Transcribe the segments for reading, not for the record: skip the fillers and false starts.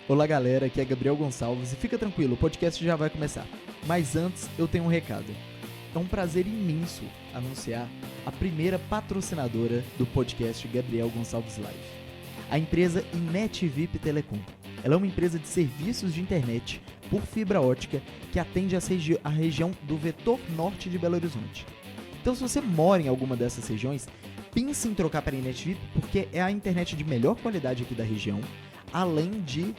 Olá galera, aqui é Gabriel Gonçalves e fica tranquilo, o podcast já vai começar. Mas antes eu tenho um recado. É um prazer imenso anunciar a primeira patrocinadora do podcast Gabriel Gonçalves Live. A empresa InetVip Telecom. Ela é uma empresa de serviços de internet por fibra ótica que atende a região do vetor norte de Belo Horizonte. Então se você mora em alguma dessas regiões, pense em trocar para a InetVip porque é a internet de melhor qualidade aqui da região, além de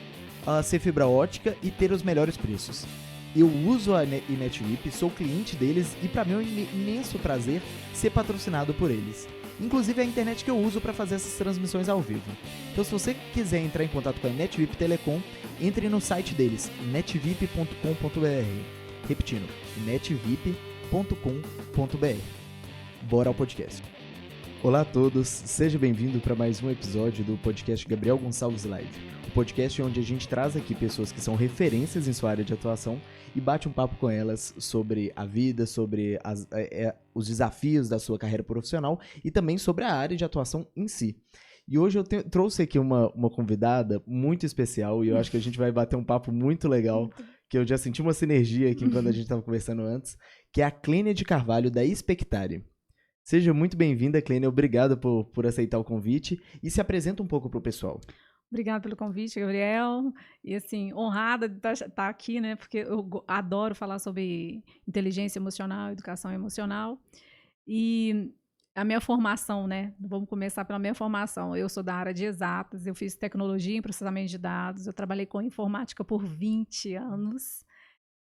ser fibra ótica e ter os melhores preços. Eu uso a InetVip, sou cliente deles e para mim é um imenso prazer ser patrocinado por eles. Inclusive é a internet que eu uso para fazer essas transmissões ao vivo. Então se você quiser entrar em contato com a InetVip Telecom, entre no site deles, netvip.com.br. Repetindo, netvip.com.br. Bora ao podcast. Olá a todos, seja bem-vindo para mais um episódio do podcast Gabriel Gonçalves Live. O podcast onde a gente traz aqui pessoas que são referências em sua área de atuação e bate um papo com elas sobre a vida, sobre os desafios da sua carreira profissional e também sobre a área de atuação em si. E hoje eu trouxe aqui uma convidada muito especial e eu acho que a gente vai bater um papo muito legal, que eu já senti uma sinergia aqui quando a gente estava conversando antes, que é a Clênia de Carvalho, da Expectare. Seja muito bem-vinda, Clênia. Obrigado por aceitar o convite e se apresenta um pouco para o pessoal. Obrigada pelo convite, Gabriel. E, assim, honrada de estar aqui, né? Porque eu adoro falar sobre inteligência emocional, educação emocional. E a minha formação, né? Vamos começar pela minha formação. Eu sou da área de exatas, eu fiz tecnologia em processamento de dados, eu trabalhei com informática por 20 anos.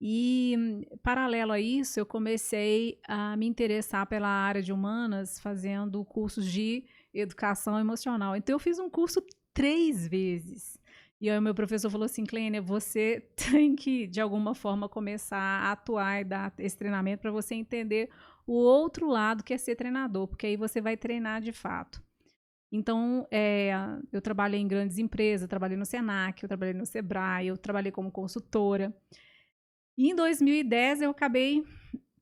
E, paralelo a isso, eu comecei a me interessar pela área de humanas, fazendo cursos de educação emocional. Então, eu fiz um curso 3 vezes. E aí o meu professor falou assim, Clênia, você tem que, de alguma forma, começar a atuar e dar esse treinamento para você entender o outro lado que é ser treinador, porque aí você vai treinar de fato. Então, eu trabalhei em grandes empresas, eu trabalhei no Senac, eu trabalhei no Sebrae, eu trabalhei como consultora. E em 2010 eu acabei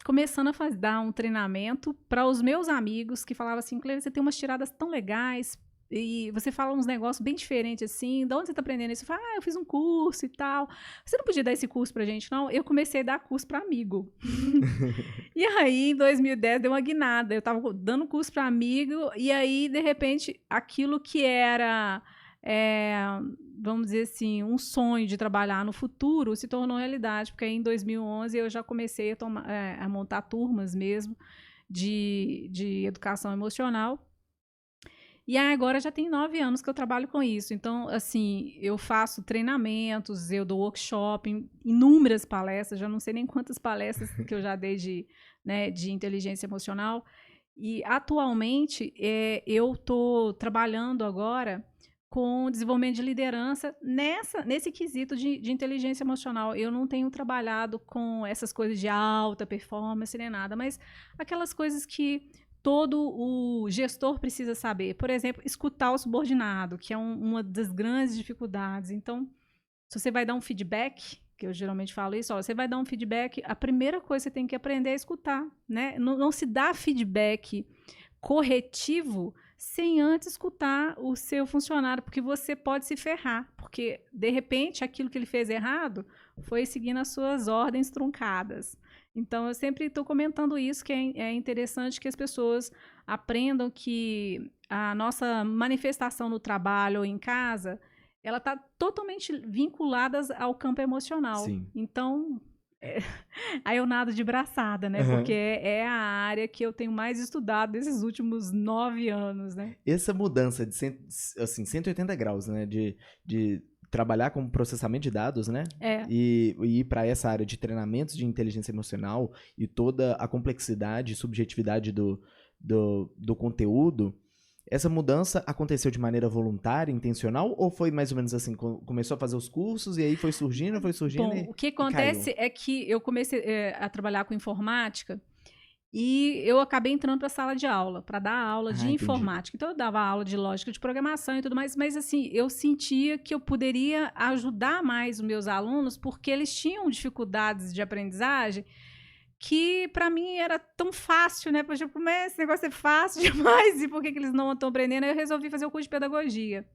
começando a dar um treinamento para os meus amigos que falavam assim, Clênia, você tem umas tiradas tão legais, e você fala uns negócios bem diferentes assim, de onde você está aprendendo isso? Eu falo, eu fiz um curso e tal. Você não podia dar esse curso pra gente, não? Eu comecei a dar curso para amigo. E aí, em 2010, deu uma guinada. Eu estava dando curso para amigo, e aí, de repente, aquilo que era, vamos dizer assim, um sonho de trabalhar no futuro se tornou realidade, porque aí, em 2011 eu já comecei a montar turmas mesmo de educação emocional. E aí agora já tem 9 anos que eu trabalho com isso. Então, assim, eu faço treinamentos, eu dou workshop, inúmeras palestras, já não sei nem quantas palestras que eu já dei de inteligência emocional. E, atualmente, eu estou trabalhando agora com desenvolvimento de liderança nesse quesito de inteligência emocional. Eu não tenho trabalhado com essas coisas de alta performance nem nada, mas aquelas coisas que todo o gestor precisa saber. Por exemplo, escutar o subordinado, que é uma das grandes dificuldades. Então, se você vai dar um feedback, que eu geralmente falo isso, você vai dar um feedback, a primeira coisa que você tem que aprender é escutar, né? Não se dá feedback corretivo sem antes escutar o seu funcionário, porque você pode se ferrar, porque, de repente, aquilo que ele fez errado foi seguindo as suas ordens truncadas. Então, eu sempre estou comentando isso, que é interessante que as pessoas aprendam que a nossa manifestação no trabalho ou em casa, ela está totalmente vinculada ao campo emocional. Sim. Então, aí eu nado de braçada, né? Porque é a área que eu tenho mais estudado nesses últimos 9 anos, né? Essa mudança de 180 graus, né? De trabalhar com processamento de dados, né? E ir para essa área de treinamentos de inteligência emocional e toda a complexidade e subjetividade do conteúdo. Essa mudança aconteceu de maneira voluntária, intencional, ou foi mais ou menos assim, começou a fazer os cursos e aí foi surgindo Bom, o que acontece é que eu comecei a trabalhar com informática e eu acabei entrando para a sala de aula, para dar aula de informática. Então, eu dava aula de lógica de programação e tudo mais, mas assim, eu sentia que eu poderia ajudar mais os meus alunos porque eles tinham dificuldades de aprendizagem que para mim era tão fácil, né? Porque tipo, esse negócio é fácil demais e por que eles não estão aprendendo? Aí eu resolvi fazer o curso de pedagogia.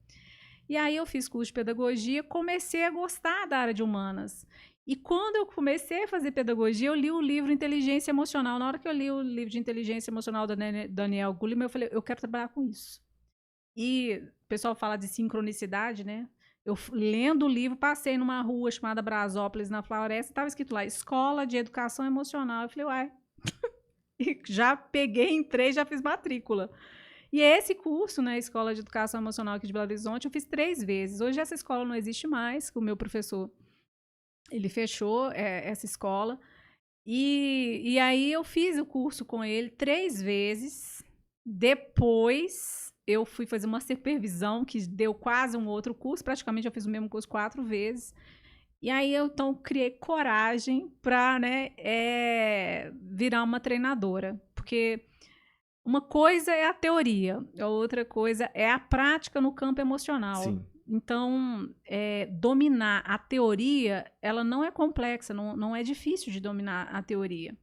E aí eu fiz curso de pedagogia, comecei a gostar da área de humanas. E quando eu comecei a fazer pedagogia, eu li o livro Inteligência Emocional. Na hora que eu li o livro de Inteligência Emocional da Daniel Goleman, eu falei, eu quero trabalhar com isso. E o pessoal fala de sincronicidade, né? Eu, lendo o livro, passei numa rua chamada Brasópolis, na Floresta, estava escrito lá, Escola de Educação Emocional. Eu falei, uai, e já peguei, entrei, já fiz matrícula. E esse curso, né, Escola de Educação Emocional aqui de Belo Horizonte, eu fiz 3 vezes. Hoje essa escola não existe mais, o meu professor, ele fechou essa escola. E aí eu fiz o curso com ele 3 vezes. Depois eu fui fazer uma supervisão que deu quase um outro curso. Praticamente eu fiz o mesmo curso 4 vezes. E aí eu então criei coragem para, né, virar uma treinadora. Porque uma coisa é a teoria, a outra coisa é a prática no campo emocional. Sim. Então, dominar a teoria, ela não é complexa, não é difícil de dominar a teoria.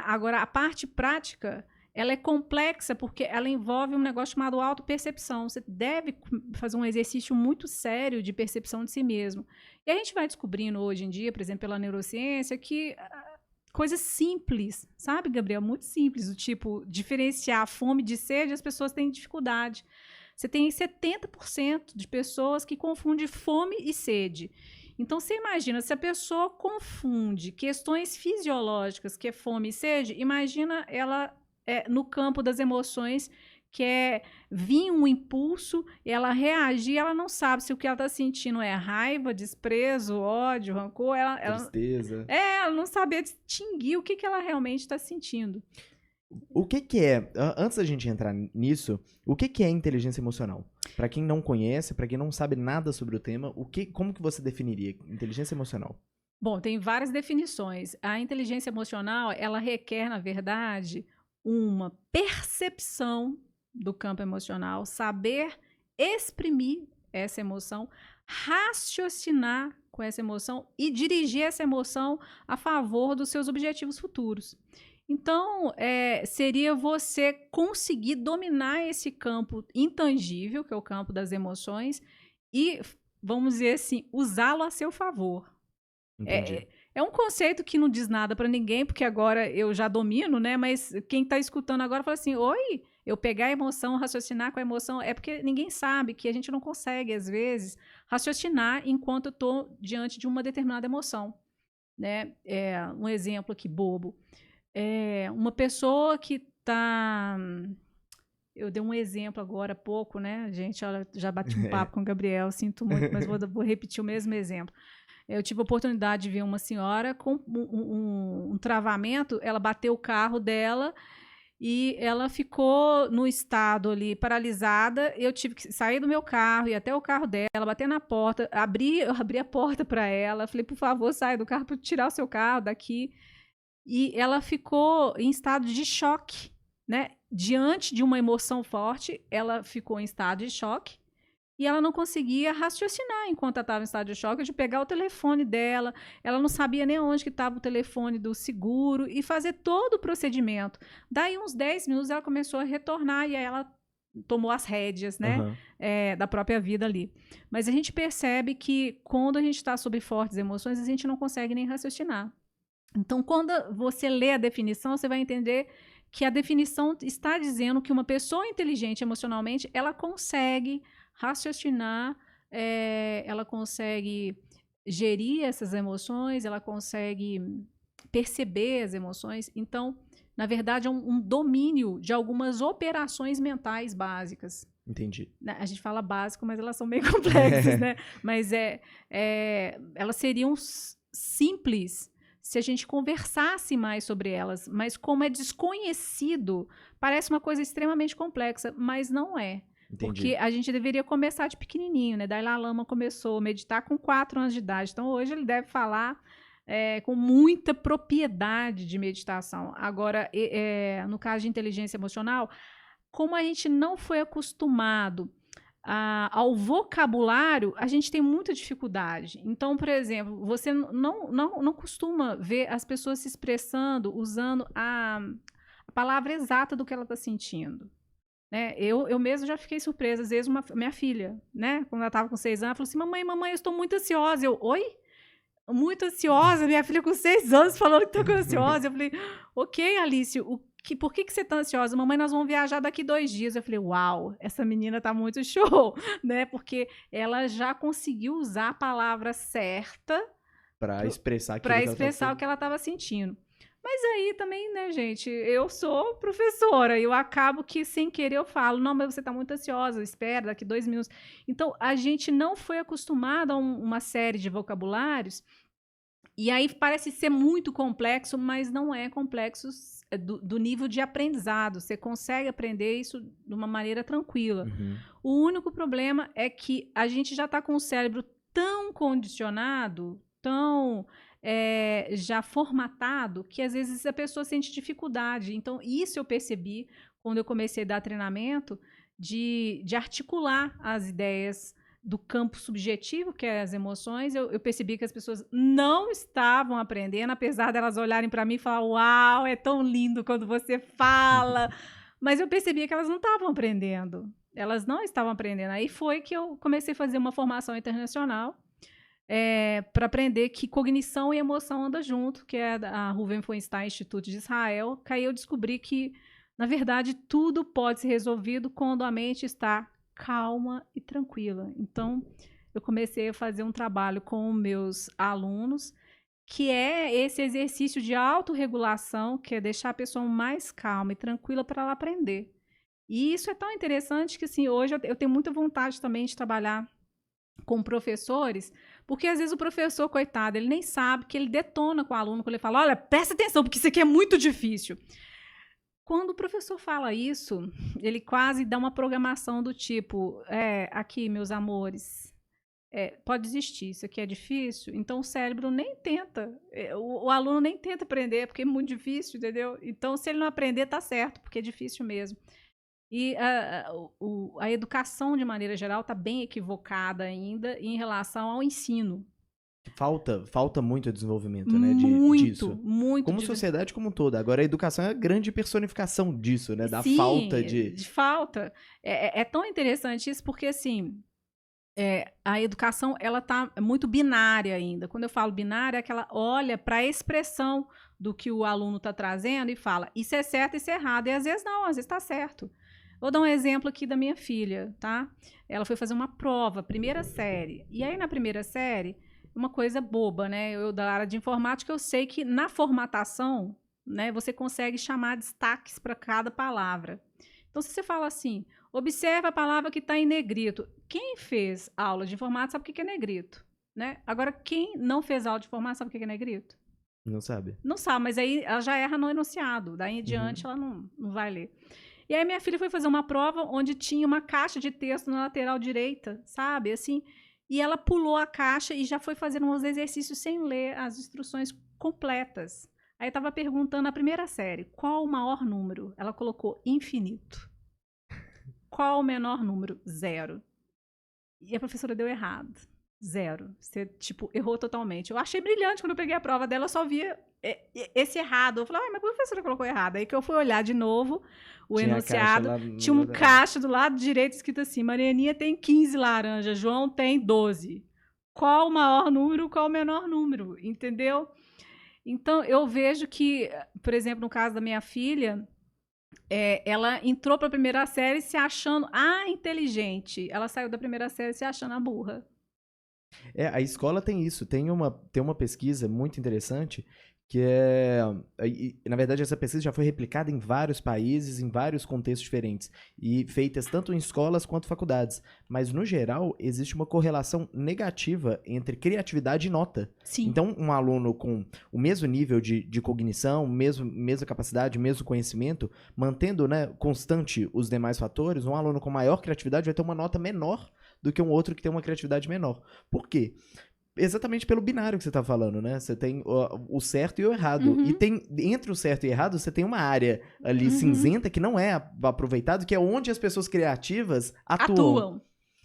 Agora, a parte prática, ela é complexa porque ela envolve um negócio chamado autopercepção. Você deve fazer um exercício muito sério de percepção de si mesmo. E a gente vai descobrindo hoje em dia, por exemplo, pela neurociência, que coisas simples, sabe, Gabriel? Muito simples, do tipo, diferenciar fome de sede, as pessoas têm dificuldade. Você tem 70% de pessoas que confundem fome e sede. Então, você imagina, se a pessoa confunde questões fisiológicas, que é fome e sede, imagina ela no campo das emoções, que é vir um impulso, ela reagir, ela não sabe se o que ela está sentindo é raiva, desprezo, ódio, rancor. Tristeza. Ela não sabe distinguir o que ela realmente está sentindo. O que é, antes da gente entrar nisso, o que é inteligência emocional? Para quem não conhece, para quem não sabe nada sobre o tema, como que você definiria inteligência emocional? Bom, tem várias definições. A inteligência emocional, ela requer, na verdade, uma percepção do campo emocional, saber exprimir essa emoção, raciocinar com essa emoção e dirigir essa emoção a favor dos seus objetivos futuros. Então, seria você conseguir dominar esse campo intangível, que é o campo das emoções, e, vamos dizer assim, usá-lo a seu favor. Entendi. É um conceito que não diz nada para ninguém, porque agora eu já domino, né? Mas quem está escutando agora fala assim, oi, eu pegar a emoção, raciocinar com a emoção, é porque ninguém sabe que a gente não consegue, às vezes, raciocinar enquanto eu estou diante de uma determinada emoção. Né? Um exemplo aqui, bobo. Uma pessoa que está... Eu dei um exemplo agora há pouco, né, gente? Já bati um papo com o Gabriel, sinto muito, mas vou repetir o mesmo exemplo. Eu tive a oportunidade de ver uma senhora com um travamento, ela bateu o carro dela e ela ficou no estado ali paralisada. Eu tive que sair do meu carro, ir até o carro dela, bater na porta, eu abri a porta para ela, falei, por favor, saia do carro para tirar o seu carro daqui. E ela ficou em estado de choque, né? Diante de uma emoção forte, ela ficou em estado de choque. E ela não conseguia raciocinar enquanto ela estava em estado de choque, de pegar o telefone dela, ela não sabia nem onde que estava o telefone do seguro e fazer todo o procedimento. Daí, uns 10 minutos, ela começou a retornar e aí ela tomou as rédeas, né, da própria vida ali. Mas a gente percebe que quando a gente está sob fortes emoções, a gente não consegue nem raciocinar. Então, quando você lê a definição, você vai entender que a definição está dizendo que uma pessoa inteligente emocionalmente, ela consegue raciocinar, ela consegue gerir essas emoções, ela consegue perceber as emoções. Então, na verdade, é um domínio de algumas operações mentais básicas. Entendi. A gente fala básico, mas elas são bem complexas, né? Mas elas seriam simples se a gente conversasse mais sobre elas. Mas como é desconhecido, parece uma coisa extremamente complexa, mas não é. Entendi. Porque a gente deveria começar de pequenininho, né? Dalai Lama começou a meditar com 4 anos de idade. Então, hoje ele deve falar com muita propriedade de meditação. Agora, no caso de inteligência emocional, como a gente não foi acostumado ao vocabulário, a gente tem muita dificuldade. Então, por exemplo, você não costuma ver as pessoas se expressando usando a palavra exata do que ela está sentindo. né? Eu mesmo já fiquei surpresa. Às vezes, minha filha, né? Quando ela estava com 6 anos, ela falou assim, mamãe, eu estou muito ansiosa. Eu, oi? Muito ansiosa? Minha filha com 6 anos falando que estou ansiosa. Eu falei, ok, Alice, por que você está ansiosa? Mamãe, nós vamos viajar daqui 2 dias. Eu falei, uau, essa menina tá muito show, né? Porque ela já conseguiu usar a palavra certa Para expressar para expressar o que ela estava sentindo. Mas aí também, né, gente, eu sou professora, eu acabo que sem querer eu falo, não, mas você está muito ansiosa, espera, daqui 2 minutos. Então, a gente não foi acostumado a uma série de vocabulários, e aí parece ser muito complexo, mas não é complexo do nível de aprendizado. Você consegue aprender isso de uma maneira tranquila. Uhum. O único problema é que a gente já está com o cérebro tão condicionado, tão já formatado, que às vezes a pessoa sente dificuldade. Então, isso eu percebi quando eu comecei a dar treinamento, de articular as ideias do campo subjetivo, que é as emoções. Eu percebi que as pessoas não estavam aprendendo, apesar delas olharem para mim e falar, uau, é tão lindo quando você fala. Mas eu percebia que elas não estavam aprendendo. Elas não estavam aprendendo. Aí foi que eu comecei a fazer uma formação internacional para aprender que cognição e emoção andam junto, que é a Reuven-Feinstein Instituto de Israel. Que aí eu descobri que, na verdade, tudo pode ser resolvido quando a mente está calma e tranquila. Então, eu comecei a fazer um trabalho com meus alunos, que é esse exercício de autorregulação, que é deixar a pessoa mais calma e tranquila para ela aprender. E isso é tão interessante que, assim, hoje eu tenho muita vontade também de trabalhar com professores, porque às vezes o professor, coitado, ele nem sabe, que ele detona com o aluno quando ele fala, olha, presta atenção, porque isso aqui é muito difícil. Quando o professor fala isso, ele quase dá uma programação do tipo, aqui, meus amores, pode desistir, isso aqui é difícil. Então o cérebro nem tenta, o aluno nem tenta aprender, porque é muito difícil, entendeu? Então, se ele não aprender, tá certo, porque é difícil mesmo. E a educação, de maneira geral, está bem equivocada ainda em relação ao ensino. Falta muito desenvolvimento, né, disso. Muito. Como sociedade como um todo. Agora, a educação é a grande personificação disso, né, da Sim, falta de... falta. É tão interessante isso, porque, assim, a educação, ela tá muito binária ainda. Quando eu falo binária, é que ela olha para a expressão do que o aluno está trazendo e fala, isso é certo, isso é errado. E às vezes não, às vezes está certo. Vou dar um exemplo aqui da minha filha, tá? Ela foi fazer uma prova, primeira série. E aí, na primeira série, uma coisa boba, né? Eu, da área de informática, eu sei que na formatação, né, você consegue chamar destaques para cada palavra. Então, se você fala assim, observa a palavra que está em negrito. Quem fez aula de informática sabe o que é negrito, né? Agora, quem não fez aula de informática sabe o que é negrito? Não sabe. Não sabe, mas aí ela já erra no enunciado. Daí em diante, ela não vai ler. E aí minha filha foi fazer uma prova onde tinha uma caixa de texto na lateral direita, sabe? Assim, e ela pulou a caixa e já foi fazendo uns exercícios sem ler as instruções completas. Aí estava perguntando na primeira série, qual o maior número? Ela colocou infinito. Qual o menor número? 0. E a professora deu errado. 0. Você, tipo, errou totalmente. Eu achei brilhante quando eu peguei a prova dela, eu só via esse errado. Eu falei, mas a professora colocou errado. Aí que eu fui olhar de novo o enunciado, tinha um caixa do lado direito escrito assim, Marianinha tem 15 laranjas, João tem 12. Qual o maior número, qual o menor número, entendeu? Então, eu vejo que, por exemplo, no caso da minha filha, ela entrou para a primeira série se achando inteligente. Ela saiu da primeira série se achando a burra. A escola tem isso. Tem uma pesquisa muito interessante que na verdade, essa pesquisa já foi replicada em vários países, em vários contextos diferentes, e feitas tanto em escolas quanto faculdades. Mas, no geral, existe uma correlação negativa entre criatividade e nota. Sim. Então, um aluno com o mesmo nível de cognição, mesma capacidade, mesmo conhecimento, mantendo, né, constante os demais fatores, um aluno com maior criatividade vai ter uma nota menor do que um outro que tem uma criatividade menor. Por quê? Exatamente pelo binário que você tá falando, né? Você tem o certo e o errado. E entre o certo e o errado, você tem uma área ali cinzenta que não é aproveitado, que é onde as pessoas criativas atuam.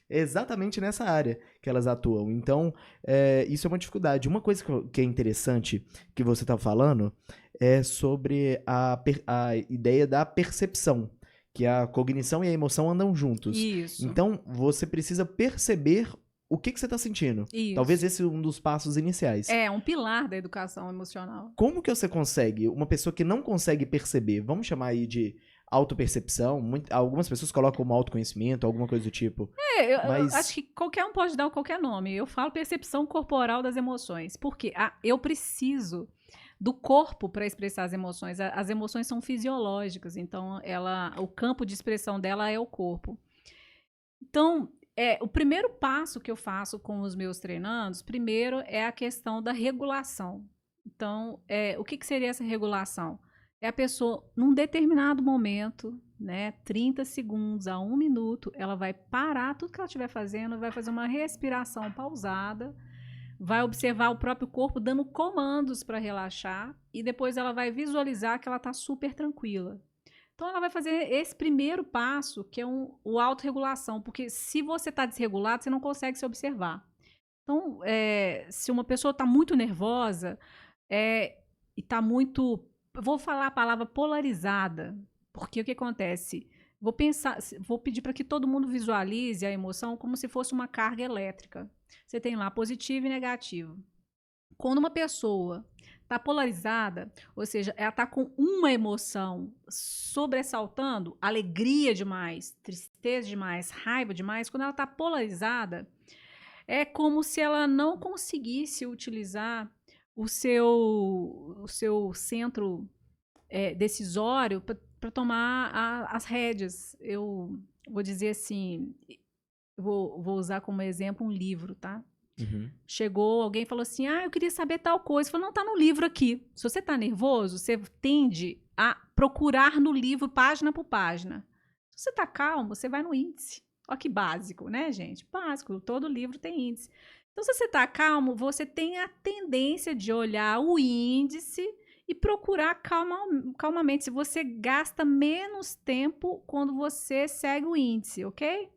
Exatamente nessa área que elas atuam. Então, isso é uma dificuldade. Uma coisa que é interessante que você tá falando é sobre a ideia da percepção. que a cognição e a emoção andam juntos. Isso. Então, você precisa perceber o que você está sentindo. Isso. Talvez esse é um dos passos iniciais. É um pilar da educação emocional. Como que você consegue? Uma pessoa que não consegue perceber, vamos chamar aí de autopercepção, algumas pessoas colocam como autoconhecimento, alguma coisa do tipo. Eu acho que qualquer um pode dar qualquer nome. Eu falo percepção corporal das emoções. Porque eu preciso do corpo para expressar as emoções. As emoções são fisiológicas, então o campo de expressão dela é o corpo. Então, o primeiro passo que eu faço com os meus treinandos, primeiro é a questão da regulação. Então, o que seria essa regulação? É a pessoa, num determinado momento, né, 30 segundos a 1 minuto, ela vai parar tudo que ela estiver fazendo, vai fazer uma respiração pausada, vai observar o próprio corpo dando comandos para relaxar e depois ela vai visualizar que ela está super tranquila. Então, ela vai fazer esse primeiro passo, que é o autorregulação, porque se você está desregulado, você não consegue se observar. Então, se uma pessoa está muito nervosa e está muito... Vou falar a palavra polarizada, porque o que acontece? Vou pedir para que todo mundo visualize a emoção como se fosse uma carga elétrica. Você tem lá positivo e negativo. Quando uma pessoa está polarizada, ou seja, ela está com uma emoção sobressaltando, alegria demais, tristeza demais, raiva demais, quando ela está polarizada, é como se ela não conseguisse utilizar o seu centro decisório para tomar as rédeas. Eu vou dizer assim, vou usar como exemplo um livro, tá? Uhum. Chegou alguém e falou assim, eu queria saber tal coisa. Eu falei, não, tá no livro aqui. Se você tá nervoso, você tende a procurar no livro página por página. Se você tá calmo, você vai no índice. Olha que básico, né, gente? Básico, todo livro tem índice. Então, se você tá calmo, você tem a tendência de olhar o índice e procurar calmamente. Se você gasta menos tempo quando você segue o índice, ok?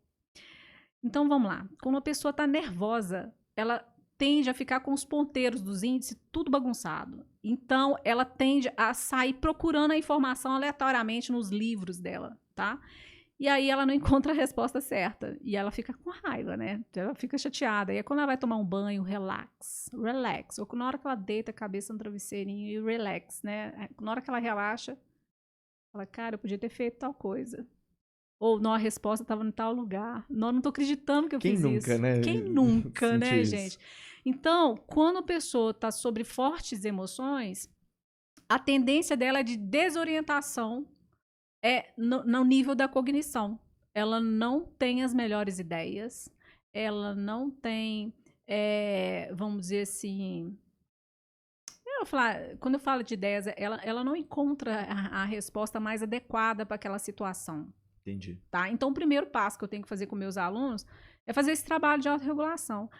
Então, vamos lá. Quando uma pessoa tá nervosa, ela tende a ficar com os ponteiros dos índices tudo bagunçado. Então, ela tende a sair procurando a informação aleatoriamente nos livros dela, tá? E aí ela não encontra a resposta certa. E ela fica com raiva, né? Ela fica chateada. E aí quando ela vai tomar um banho, relax. Ou na hora que ela deita a cabeça no travesseirinho e relax, né? Na hora que ela relaxa, ela, cara, eu podia ter feito tal coisa. Ou, não, a resposta estava em tal lugar. Não tô acreditando que eu fiz isso. Quem nunca, né? Quem nunca, né, isso. gente? Então, quando a pessoa está sobre fortes emoções, a tendência dela é de desorientação no nível da cognição. Ela não tem as melhores ideias, ela não tem, vamos dizer assim... Quando eu falo de ideias, ela não encontra a resposta mais adequada para aquela situação. Entendi. Tá? Então, o primeiro passo que eu tenho que fazer com meus alunos é fazer esse trabalho de autorregulação.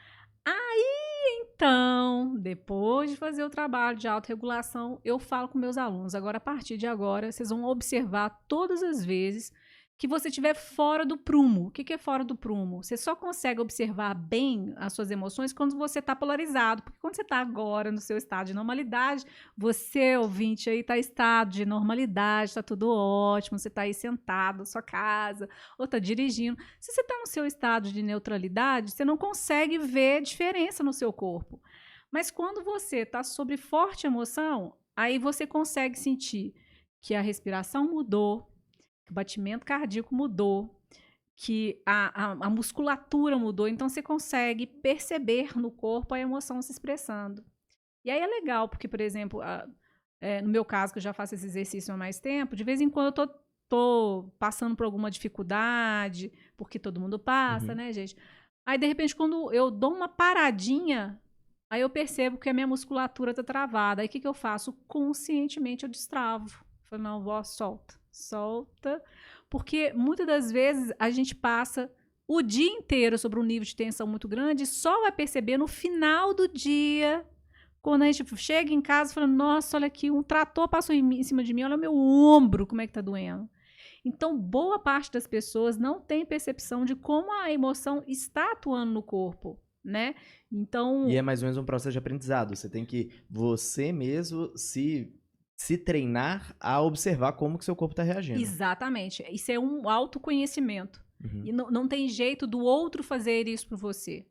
Aí, então, depois de fazer o trabalho de autorregulação, eu falo com meus alunos. Agora, a partir de agora, vocês vão observar todas as vezes que você estiver fora do prumo. O que é fora do prumo? Você só consegue observar bem as suas emoções quando você está polarizado. Porque quando você está agora no seu estado de normalidade, você, ouvinte, aí está em estado de normalidade, está tudo ótimo, você está aí sentado na sua casa, ou está dirigindo. Se você está no seu estado de neutralidade, você não consegue ver diferença no seu corpo. Mas quando você está sob forte emoção, aí você consegue sentir que a respiração mudou, que o batimento cardíaco mudou, que a musculatura mudou. Então, você consegue perceber no corpo a emoção se expressando. E aí é legal, porque, por exemplo, no meu caso, que eu já faço esse exercício há mais tempo, de vez em quando eu tô passando por alguma dificuldade, porque todo mundo passa, né, gente? Aí, de repente, quando eu dou uma paradinha, aí eu percebo que a minha musculatura está travada. Aí, o que eu faço? Conscientemente, eu destravo. Eu falo, não, solta, porque muitas das vezes a gente passa o dia inteiro sobre um nível de tensão muito grande e só vai perceber no final do dia, quando a gente chega em casa e fala, nossa, olha aqui, um trator passou em cima de mim, olha o meu ombro, como é que tá doendo. Então, boa parte das pessoas não tem percepção de como a emoção está atuando no corpo, né? Então... E é mais ou menos um processo de aprendizado. Você tem que, você mesmo, se se treinar a observar como que seu corpo está reagindo. Exatamente. Isso é um autoconhecimento. Uhum. E não tem jeito do outro fazer isso por você.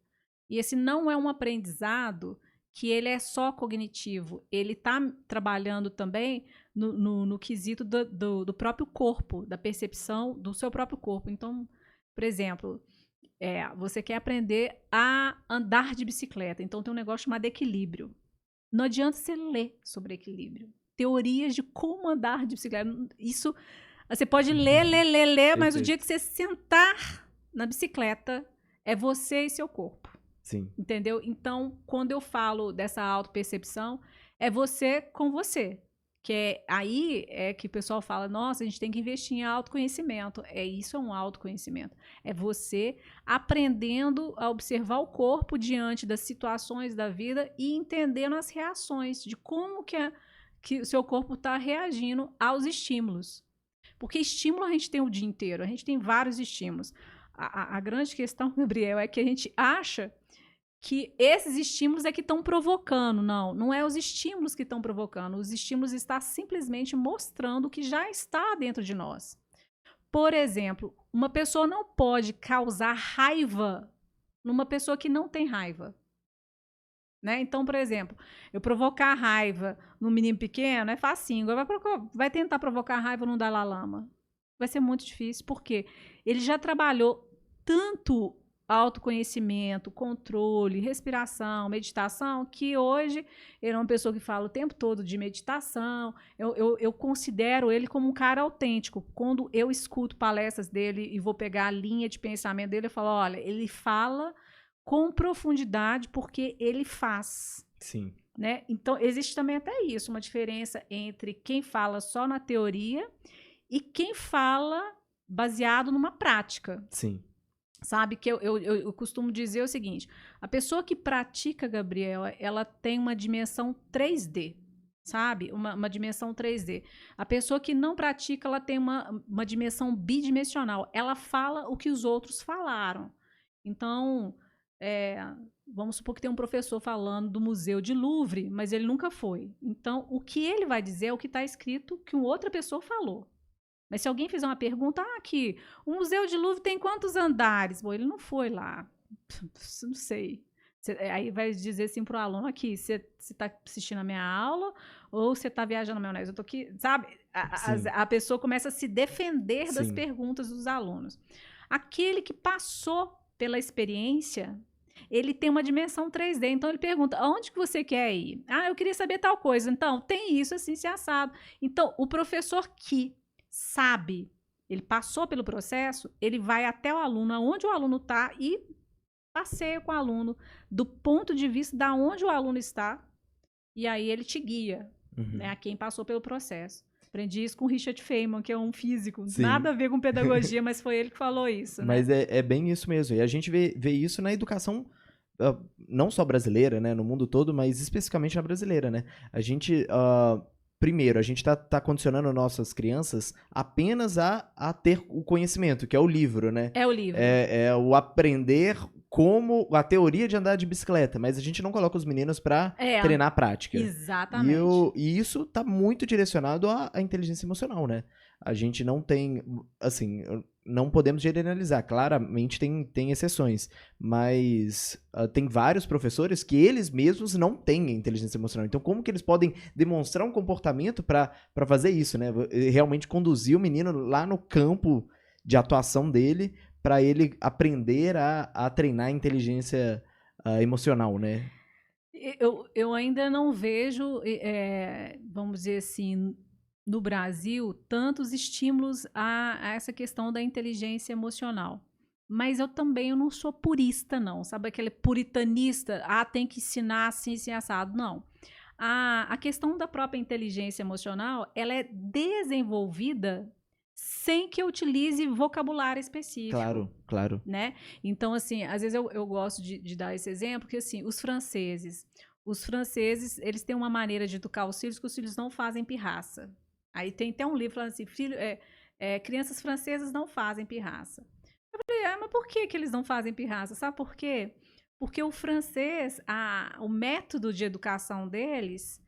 E esse não é um aprendizado que ele é só cognitivo. Ele está trabalhando também no quesito do próprio corpo, da percepção do seu próprio corpo. Então, por exemplo, você quer aprender a andar de bicicleta. Então, tem um negócio chamado equilíbrio. Não adianta você ler sobre equilíbrio. Teorias de como andar de bicicleta. Isso, você pode ler, mas o dia que você sentar na bicicleta, é você e seu corpo. Sim. Entendeu? Então, quando eu falo dessa autopercepção, é você com você. Aí é que o pessoal fala, nossa, a gente tem que investir em autoconhecimento. Isso é um autoconhecimento. É você aprendendo a observar o corpo diante das situações da vida e entendendo as reações, de como que o seu corpo está reagindo aos estímulos. Porque estímulo a gente tem o dia inteiro, a gente tem vários estímulos. A grande questão, Gabriel, é que a gente acha que esses estímulos é que estão provocando. Não é os estímulos que estão provocando. Os estímulos estão simplesmente mostrando o que já está dentro de nós. Por exemplo, uma pessoa não pode causar raiva numa pessoa que não tem raiva. Né? Então, por exemplo, eu provocar raiva num menino pequeno é facinho. Vai tentar provocar raiva num Dalai Lama. Vai ser muito difícil, porque ele já trabalhou tanto autoconhecimento, controle, respiração, meditação, que hoje ele é uma pessoa que fala o tempo todo de meditação. Eu considero ele como um cara autêntico. Quando eu escuto palestras dele e vou pegar a linha de pensamento dele, eu falo, olha, ele fala com profundidade porque ele faz. Sim. Né? Então, existe também até isso, uma diferença entre quem fala só na teoria e quem fala baseado numa prática. Sim. Sabe, que eu costumo dizer o seguinte, a pessoa que pratica, Gabriel, ela tem uma dimensão 3D, sabe? Uma dimensão 3D. A pessoa que não pratica, ela tem uma dimensão bidimensional. Ela fala o que os outros falaram. Então, vamos supor que tem um professor falando do Museu de Louvre, mas ele nunca foi. Então, o que ele vai dizer é o que está escrito que uma outra pessoa falou. Mas se alguém fizer uma pergunta, aqui, o Museu de Louvre tem quantos andares? Bom, ele não foi lá. Não sei. Aí vai dizer assim para o aluno, aqui, você está assistindo a minha aula ou você está viajando na maionese? Eu estou aqui, sabe? A pessoa começa a se defender das perguntas dos alunos. Aquele que passou pela experiência, ele tem uma dimensão 3D, então ele pergunta, aonde que você quer ir? Ah, eu queria saber tal coisa. Então, tem isso assim, se assado. Então, o professor que sabe, ele passou pelo processo, ele vai até o aluno, aonde o aluno está e passeia com o aluno do ponto de vista da onde o aluno está e aí ele te guia, né, a quem passou pelo processo. Aprendi isso com o Richard Feynman, que é um físico. Sim. Nada a ver com pedagogia, mas foi ele que falou isso. Mas né? é bem isso mesmo. E a gente vê isso na educação, não só brasileira, né, no mundo todo, mas especificamente na brasileira, né? A gente... Primeiro, a gente tá condicionando nossas crianças apenas a ter o conhecimento, que é o livro, né? É o livro. É o aprender como a teoria de andar de bicicleta, mas a gente não coloca os meninos para treinar a prática. Exatamente. E isso tá muito direcionado à inteligência emocional, né? A gente não tem, assim, não podemos generalizar, claramente tem exceções, mas tem vários professores que eles mesmos não têm inteligência emocional. Então, como que eles podem demonstrar um comportamento para fazer isso, né? Realmente conduzir o menino lá no campo de atuação dele para ele aprender a treinar a inteligência emocional, né? Eu ainda não vejo, vamos dizer assim, no Brasil, tantos estímulos a essa questão da inteligência emocional. Mas eu também não sou purista, não. Sabe aquele puritanista? Tem que ensinar assim, assim, assado. Não. A questão da própria inteligência emocional, ela é desenvolvida sem que eu utilize vocabulário específico. Claro. Né? Então, assim, às vezes eu gosto de dar esse exemplo, porque, assim, os franceses, eles têm uma maneira de educar os filhos que os filhos não fazem pirraça. Aí tem até um livro falando assim, crianças francesas não fazem pirraça. Eu falei, mas por que eles não fazem pirraça? Sabe por quê? Porque o francês, o método de educação deles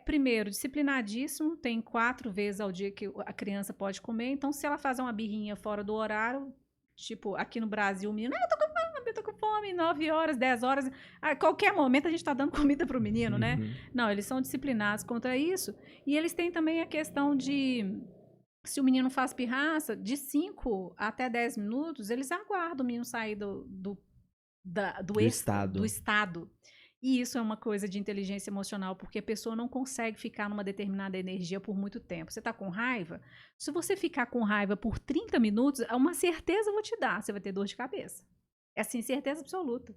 Primeiro, disciplinadíssimo, tem 4 vezes ao dia que a criança pode comer, então se ela fazer uma birrinha fora do horário, tipo, aqui no Brasil, o menino, eu tô com fome, 9 horas, 10 horas, a qualquer momento a gente tá dando comida pro menino, né? Não, eles são disciplinados contra isso, e eles têm também a questão de, se o menino faz pirraça, de 5 até 10 minutos, eles aguardam o menino sair do estado. E isso é uma coisa de inteligência emocional, porque a pessoa não consegue ficar numa determinada energia por muito tempo. Você está com raiva? Se você ficar com raiva por 30 minutos, uma certeza eu vou te dar, você vai ter dor de cabeça. É assim, certeza absoluta.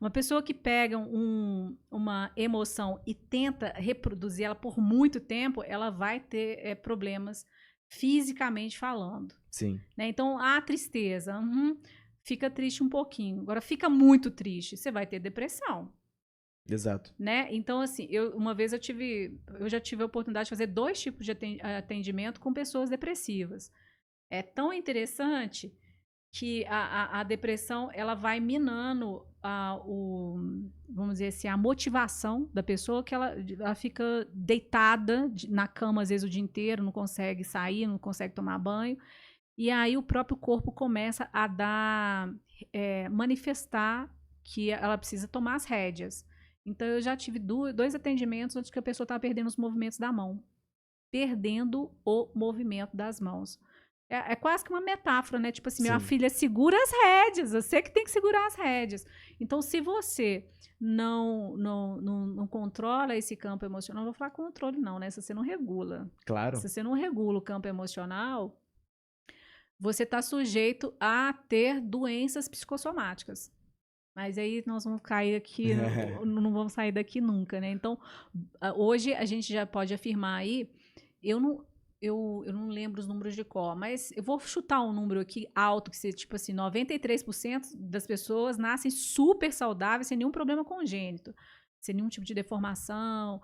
Uma pessoa que pega uma emoção e tenta reproduzir ela por muito tempo, ela vai ter problemas fisicamente falando. Sim. Né? Então, a tristeza, fica triste um pouquinho. Agora, fica muito triste, você vai ter depressão. Exato. Né? Então, assim, uma vez eu já tive a oportunidade de fazer 2 tipos de atendimento com pessoas depressivas. É tão interessante que a depressão, ela vai minando vamos dizer assim, a motivação da pessoa, que ela fica deitada na cama às vezes o dia inteiro, não consegue sair, não consegue tomar banho, e aí o próprio corpo começa a manifestar que ela precisa tomar as rédeas. Então, eu já tive 2 atendimentos onde a pessoa estava perdendo os movimentos da mão. Perdendo o movimento das mãos. É quase que uma metáfora, né? Tipo assim, minha filha, segura as rédeas. Você que tem que segurar as rédeas. Então, se você não controla esse campo emocional, não vou falar controle não, né? Se você não regula. Claro. Se você não regula o campo emocional, você está sujeito a ter doenças psicossomáticas. Mas aí nós vamos cair aqui, não vamos sair daqui nunca, né? Então, hoje a gente já pode afirmar aí, eu não lembro os números de cor, mas eu vou chutar um número aqui alto, que seja tipo assim, 93% das pessoas nascem super saudáveis, sem nenhum problema congênito, sem nenhum tipo de deformação,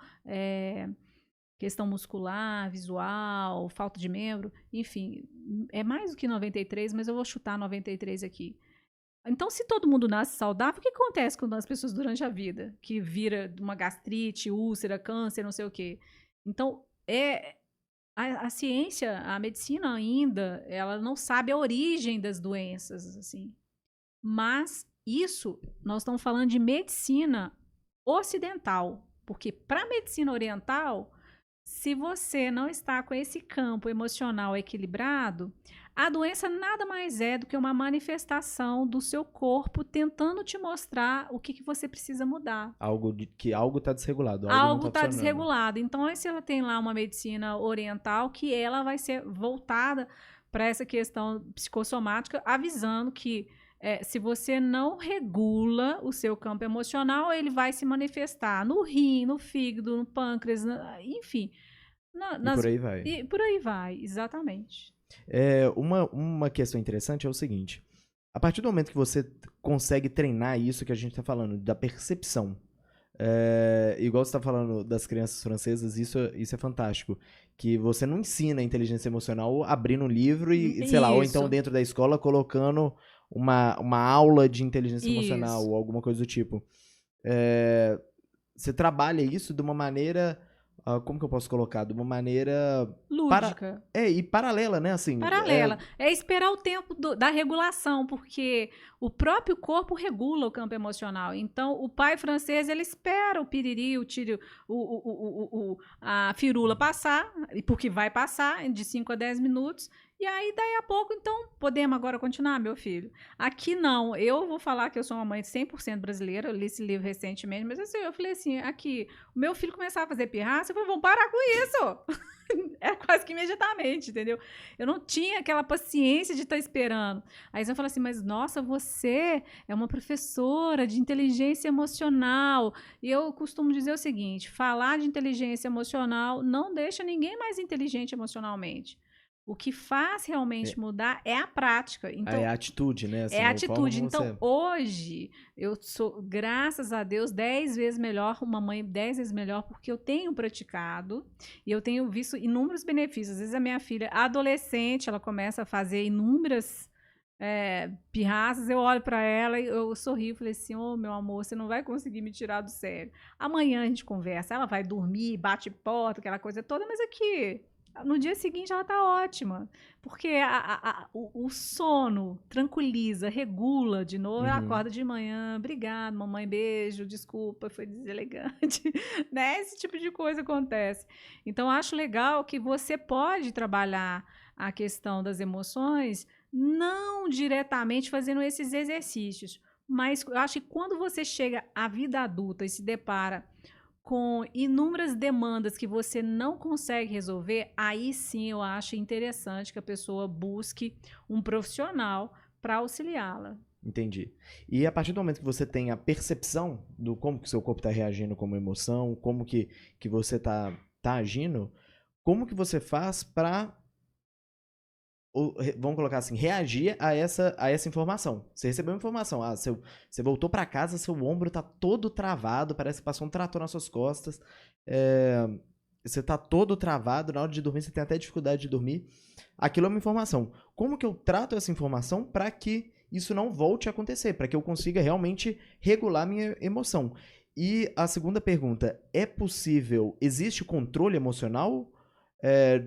questão muscular, visual, falta de membro, enfim, é mais do que 93, mas eu vou chutar 93 aqui. Então, se todo mundo nasce saudável, o que acontece com as pessoas durante a vida? Que vira uma gastrite, úlcera, câncer, não sei o quê. Então, a ciência, a medicina ainda, ela não sabe a origem das doenças, assim. Mas isso, nós estamos falando de medicina ocidental. Porque para a medicina oriental, se você não está com esse campo emocional equilibrado, a doença nada mais é do que uma manifestação do seu corpo tentando te mostrar o que você precisa mudar. Algo está desregulado. Algo está desregulado. Então, aí você tem lá uma medicina oriental que ela vai ser voltada para essa questão psicossomática, avisando que se você não regula o seu campo emocional, ele vai se manifestar no rim, no fígado, no pâncreas, enfim. E por aí vai. E por aí vai, exatamente. Uma questão interessante é o seguinte: a partir do momento que você consegue treinar isso que a gente está falando, da percepção, igual você está falando das crianças francesas, isso é fantástico, que você não ensina a inteligência emocional abrindo um livro e, sei lá, ou então dentro da escola colocando uma aula de inteligência emocional ou alguma coisa do tipo. Você trabalha isso de uma maneira... como que eu posso colocar? De uma maneira... lúdica. E paralela, né? Assim, paralela. É esperar o tempo da regulação, porque o próprio corpo regula o campo emocional. Então, o pai francês, ele espera o piriri, a firula passar, porque vai passar de 5 a 10 minutos, e aí, daí a pouco, então, podemos agora continuar, meu filho? Aqui não. Eu vou falar que eu sou uma mãe 100% brasileira, eu li esse livro recentemente, mas assim, eu falei assim, aqui, o meu filho começava a fazer pirraça, eu falei, vamos parar com isso! É quase que imediatamente, entendeu? Eu não tinha aquela paciência de estar esperando. Aí você fala assim, mas nossa, você é uma professora de inteligência emocional. E eu costumo dizer o seguinte, falar de inteligência emocional não deixa ninguém mais inteligente emocionalmente. O que faz realmente mudar é a prática. Então, é a atitude, né? Assim, é a atitude. Então, hoje, eu sou, graças a Deus, 10 vezes melhor, uma mãe 10 vezes melhor, porque eu tenho praticado e eu tenho visto inúmeros benefícios. Às vezes a minha filha, adolescente, ela começa a fazer inúmeras pirraças, eu olho para ela e eu sorrio, falei assim, ô meu amor, você não vai conseguir me tirar do sério. Amanhã a gente conversa, ela vai dormir, bate porta, aquela coisa toda, mas aqui, no dia seguinte ela tá ótima, porque o sono tranquiliza, regula de novo, ela Uhum. acorda de manhã, obrigado, mamãe, beijo, desculpa, foi deselegante, né? Esse tipo de coisa acontece. Então, acho legal que você pode trabalhar a questão das emoções não diretamente fazendo esses exercícios, mas eu acho que quando você chega à vida adulta e se depara com inúmeras demandas que você não consegue resolver, aí sim eu acho interessante que a pessoa busque um profissional para auxiliá-la. Entendi. E a partir do momento que você tem a percepção do como que seu corpo está reagindo como emoção, como que você tá agindo, como que você faz para, vamos colocar assim, reagir a essa informação? Você recebeu uma informação, você voltou para casa, seu ombro tá todo travado, parece que passou um trator nas suas costas, é, você tá todo travado, na hora de dormir você tem até dificuldade de dormir. Aquilo é uma informação. Como que eu trato essa informação para que isso não volte a acontecer, para que eu consiga realmente regular minha emoção? E a segunda pergunta, existe controle emocional?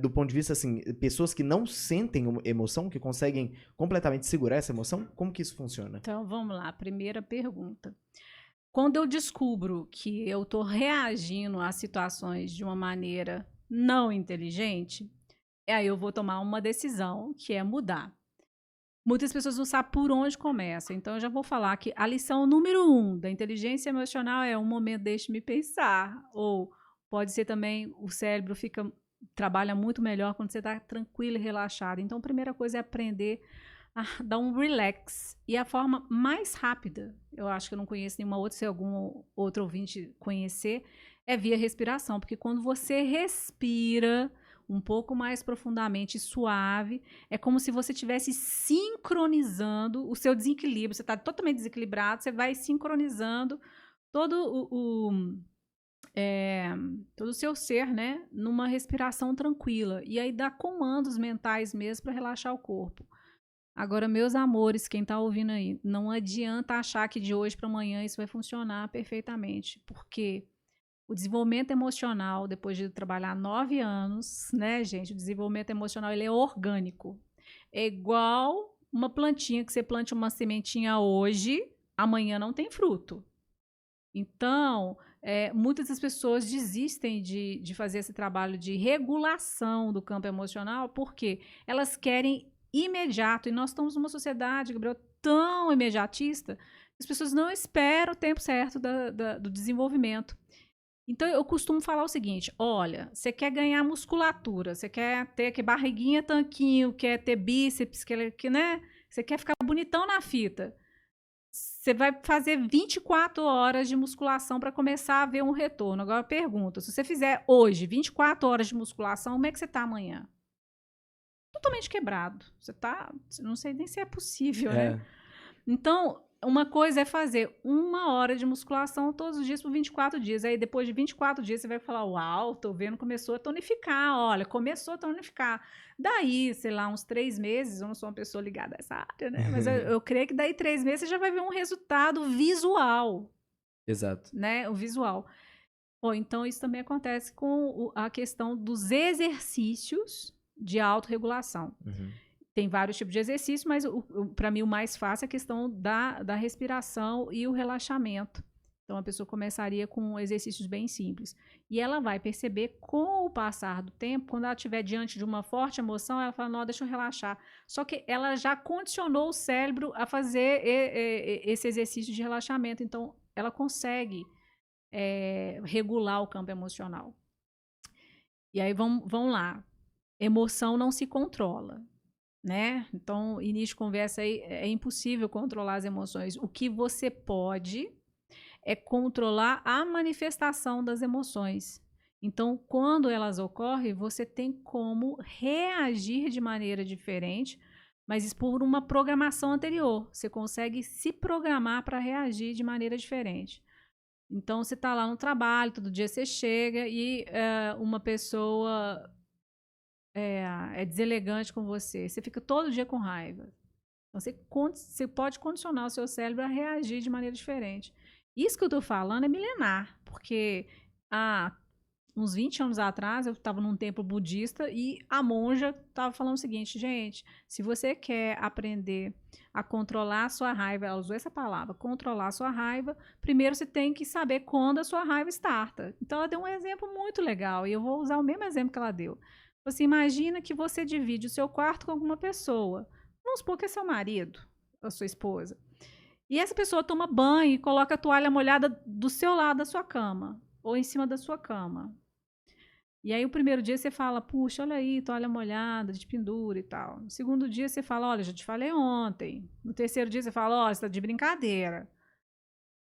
Do ponto de vista, assim, pessoas que não sentem emoção, que conseguem completamente segurar essa emoção, como que isso funciona? Então vamos lá, primeira pergunta. Quando eu descubro que eu estou reagindo a situações de uma maneira não inteligente, aí eu vou tomar uma decisão, que é mudar. Muitas pessoas não sabem por onde começa, então eu já vou falar que a lição número 1 da inteligência emocional é um momento, deixe-me pensar, ou pode ser também o cérebro trabalha muito melhor quando você está tranquilo e relaxado. Então a primeira coisa é aprender a dar um relax. E a forma mais rápida, eu acho que eu não conheço nenhuma outra, se algum outro ouvinte conhecer, é via respiração, porque quando você respira um pouco mais profundamente e suave, é como se você estivesse sincronizando o seu desequilíbrio. Você está totalmente desequilibrado, você vai sincronizando todo todo o seu ser, né, numa respiração tranquila. E aí dá comandos mentais mesmo para relaxar o corpo. Agora, meus amores, quem está ouvindo aí, não adianta achar que de hoje para amanhã isso vai funcionar perfeitamente, porque o desenvolvimento emocional, depois de trabalhar 9 anos, né, gente, o desenvolvimento emocional ele é orgânico. É igual uma plantinha que você planta uma sementinha hoje, amanhã não tem fruto. Então, muitas das pessoas desistem de fazer esse trabalho de regulação do campo emocional porque elas querem imediato. E nós estamos numa sociedade, Gabriel, tão imediatista que as pessoas não esperam o tempo certo do desenvolvimento. Então, eu costumo falar o seguinte: olha, você quer ganhar musculatura, você quer ter que barriguinha, tanquinho, quer ter bíceps, né? Você quer ficar bonitão na fita. Você vai fazer 24 horas de musculação para começar a ver um retorno. Agora, pergunta: se você fizer hoje 24 horas de musculação, como é que você está amanhã? Totalmente quebrado. Você tá. Não sei nem se é possível, né? É, Então, uma coisa é fazer 1 hora de musculação todos os dias por 24 dias. Aí, depois de 24 dias, você vai falar: uau, tô vendo, começou a tonificar. Olha, começou a tonificar. Daí, sei lá, uns 3 meses, eu não sou uma pessoa ligada a essa área, né? Mas eu creio que daí 3 meses você já vai ver um resultado visual, exato. né? O visual. Ou então, isso também acontece com a questão dos exercícios de autorregulação. Uhum. Tem vários tipos de exercício, mas para mim o mais fácil é a questão da respiração e o relaxamento. Então a pessoa começaria com exercícios bem simples. E ela vai perceber com o passar do tempo, quando ela estiver diante de uma forte emoção, ela fala: não, deixa eu relaxar. Só que ela já condicionou o cérebro a fazer esse exercício de relaxamento. Então ela consegue regular o campo emocional. E aí vamos lá. Emoção não se controla, né? Então, início de conversa aí, é impossível controlar as emoções. O que você pode é controlar a manifestação das emoções. Então, quando elas ocorrem, você tem como reagir de maneira diferente, mas isso por uma programação anterior. Você consegue se programar para reagir de maneira diferente. Então, você está lá no trabalho, todo dia você chega e uma pessoa é deselegante com você. Você fica todo dia com raiva. Então, você pode condicionar o seu cérebro a reagir de maneira diferente. Isso que eu estou falando é milenar, porque há uns 20 anos atrás eu estava num templo budista e a monja estava falando o seguinte: gente, se você quer aprender a controlar a sua raiva, ela usou essa palavra, controlar a sua raiva, primeiro você tem que saber quando a sua raiva starta. Então ela deu um exemplo muito legal e eu vou usar o mesmo exemplo que ela deu. Você imagina que você divide o seu quarto com alguma pessoa. Vamos supor que é seu marido, a sua esposa. E essa pessoa toma banho e coloca a toalha molhada do seu lado da sua cama, ou em cima da sua cama. E aí o primeiro dia você fala, puxa, olha aí, toalha molhada, de pendura e tal. No segundo dia você fala, olha, já te falei ontem. No terceiro dia você fala, olha, você tá de brincadeira.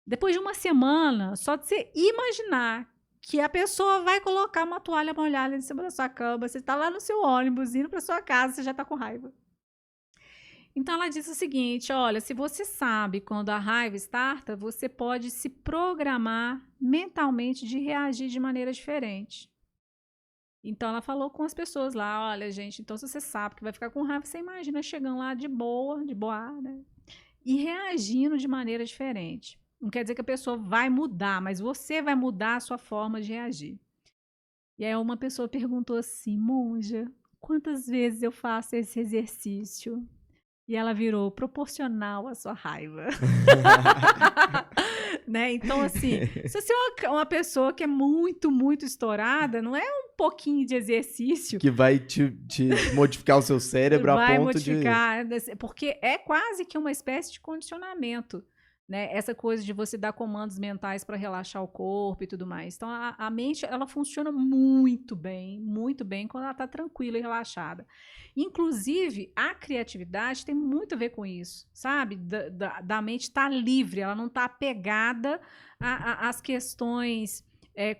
Depois de uma semana, só de você imaginar que a pessoa vai colocar uma toalha molhada em cima da sua cama, você está lá no seu ônibus, indo para sua casa, você já está com raiva. Então ela diz o seguinte, olha, se você sabe quando a raiva starta, você pode se programar mentalmente de reagir de maneira diferente. Então ela falou com as pessoas lá, olha gente, então se você sabe que vai ficar com raiva, você imagina chegando lá de boa, né? E reagindo de maneira diferente. Não quer dizer que a pessoa vai mudar, mas você vai mudar a sua forma de reagir. E aí uma pessoa perguntou assim, monja, quantas vezes eu faço esse exercício? E ela virou proporcional à sua raiva. Né? Então, assim, se você é uma pessoa que é muito, muito estourada, não é um pouquinho de exercício que vai te modificar o seu cérebro a ponto modificar, porque é quase que uma espécie de condicionamento. Né? Essa coisa de você dar comandos mentais para relaxar o corpo e tudo mais. Então, a mente, ela funciona muito bem quando ela está tranquila e relaxada. Inclusive, a criatividade tem muito a ver com isso, sabe? Da mente estar livre, ela não está apegada às questões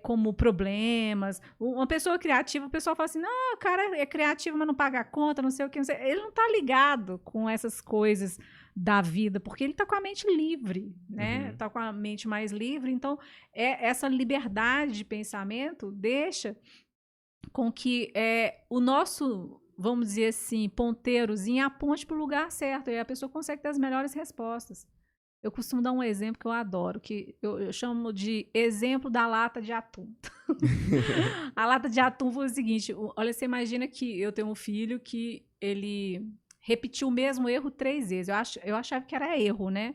como problemas. Uma pessoa criativa, o pessoal fala assim, não, o cara é criativo, mas não paga a conta, não sei o que. Não sei. Ele não está ligado com essas coisas da vida, porque ele está com a mente livre, né? Está com a mente mais livre, então essa liberdade de pensamento deixa com que o nosso, vamos dizer assim, ponteirozinho aponte para o lugar certo, e a pessoa consegue ter as melhores respostas. Eu costumo dar um exemplo que eu adoro, que eu chamo de exemplo da lata de atum. A lata de atum foi o seguinte, olha, você imagina que eu tenho um filho que ele repetiu o mesmo erro 3 vezes. Eu achava que era erro, né?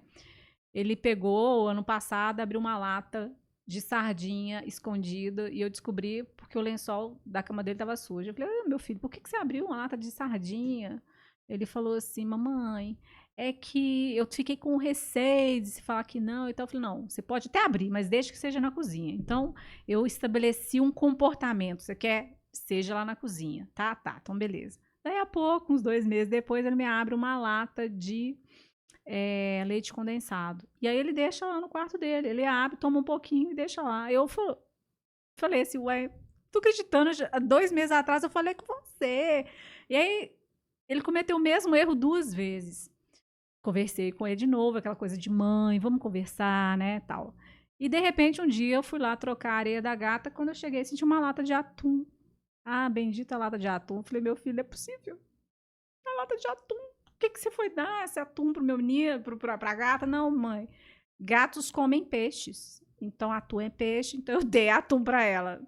Ele pegou, ano passado, abriu uma lata de sardinha escondida e eu descobri porque o lençol da cama dele estava sujo. Eu falei, meu filho, por que você abriu uma lata de sardinha? Ele falou assim, mamãe, é que eu fiquei com receio de se falar que não. Então eu falei, não, você pode até abrir, mas deixa que seja na cozinha. Então eu estabeleci um comportamento. Você quer? Seja lá na cozinha. Tá, então beleza. Daí a pouco, uns 2 meses depois, ele me abre uma lata de leite condensado. E aí ele deixa lá no quarto dele. Ele abre, toma um pouquinho e deixa lá. Eu falei assim, ué, tô acreditando, 2 meses atrás eu falei com você. E aí ele cometeu o mesmo erro 2 vezes. Conversei com ele de novo, aquela coisa de mãe, vamos conversar, né, tal. E de repente um dia eu fui lá trocar a areia da gata, quando eu cheguei senti uma lata de atum. Ah, bendita lata de atum. Eu falei, meu filho, é possível? A lata de atum. O que você foi dar esse atum pro meu menino, pra gata? Não, mãe. Gatos comem peixes. Então, atum é peixe, então eu dei atum pra ela.